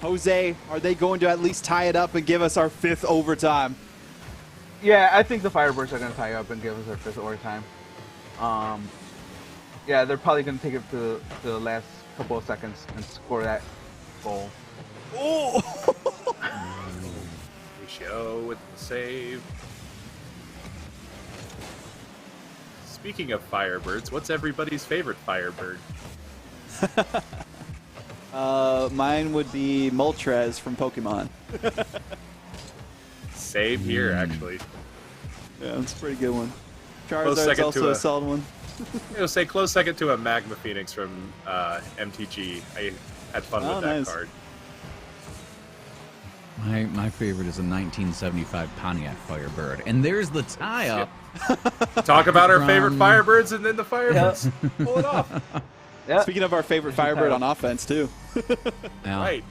Jose, are they going to at least tie it up and give us our 5th overtime? Yeah, I think the Firebirds are going to tie up and give us our 5th overtime. Yeah, they're probably going to take it to the last couple of seconds and score that goal. Oh! Ratio with the save. Speaking of Firebirds, what's everybody's favorite Firebird? Mine would be Moltres from Pokemon. Same here, actually. Yeah, that's a pretty good one. Close Charizard's second also a solid one. I'll say close second to a Magma Phoenix from MTG. I had fun with that card. My favorite is a 1975 Pontiac Firebird, and there's the tie-up. Talk about our favorite Firebirds, and then the Firebirds pull it off. Yep. Speaking of our favorite Firebird on offense, too. Now, right.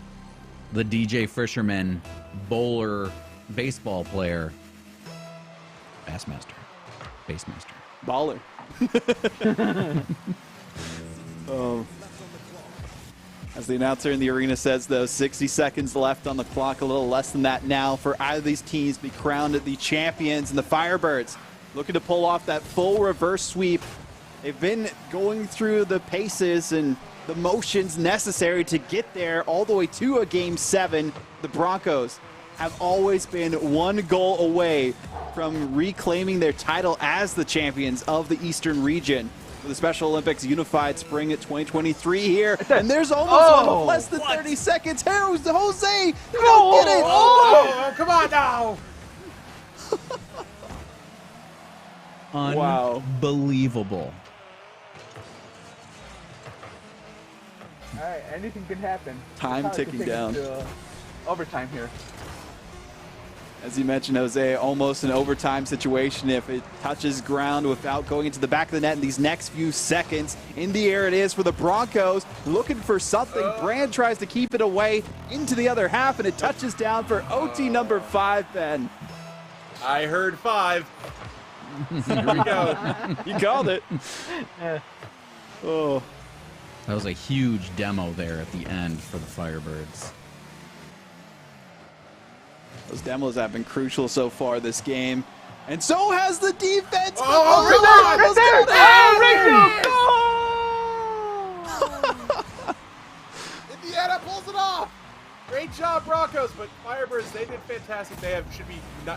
The DJ Fisherman, bowler, baseball player, Bassmaster, Basemaster. Baller. As the announcer in the arena says, though, 60 seconds left on the clock, a little less than that now for either of these teams to be crowned the champions. And the Firebirds looking to pull off that full reverse sweep. They've been going through the paces and the motions necessary to get there all the way to a Game 7. The Broncos have always been one goal away from reclaiming their title as the champions of the Eastern region. For the Special Olympics Unified Spring at 2023 here. And there's almost less than 30 seconds. Here's Jose. You don't get it. Oh, come on now. Wow. Unbelievable. All right, anything can happen. Time ticking down. Overtime here. As you mentioned, Jose, almost an overtime situation if it touches ground without going into the back of the net in these next few seconds. In the air it is for the Broncos, looking for something. Brand tries to keep it away into the other half, and it touches down for OT number 5, Ben. I heard 5. Here we go. You called it. Oh. That was a huge demo there at the end for the Firebirds. Those demos have been crucial so far this game. And so has the defense. Indiana pulls it off. Great job, Broncos. But Firebirds, they did fantastic.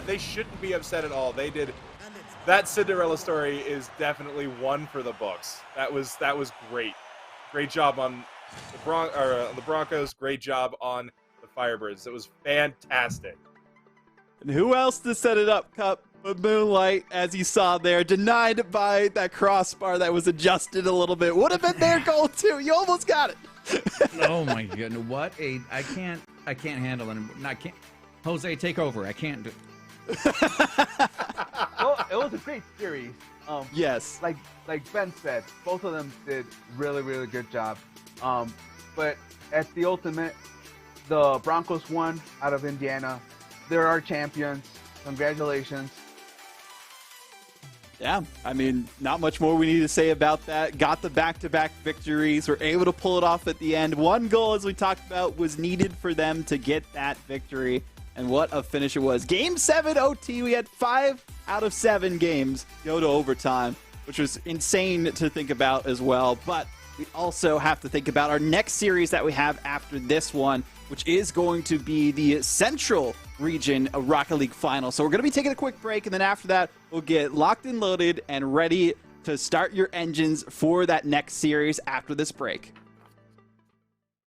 They shouldn't be upset at all. They did. That Cinderella story is definitely one for the books. That was great. Great job on the Broncos. Great job on the Firebirds. It was fantastic. And who else to set it up, Cup? But Moonlight, as you saw there, denied by that crossbar that was adjusted a little bit. Would have been their goal too. You almost got it. Oh my goodness! What a I can't handle it. I can't. Jose, take over. I can't do. Well, it was a great series. Yes. Like Ben said, both of them did really, really good job. But at the ultimate, the Broncos won out of Indiana. They're our champions. Congratulations. Yeah, I mean, not much more we need to say about that. Got the back-to-back victories. Were able to pull it off at the end. One goal, as we talked about, was needed for them to get that victory. And what a finish it was. Game 7 OT, we had 5 out of 7 games go to overtime, which was insane to think about as well. But we also have to think about our next series that we have after this one, which is going to be the Central Region Rocket League Final. So we're going to be taking a quick break, and then after that, we'll get locked and loaded and ready to start your engines for that next series after this break.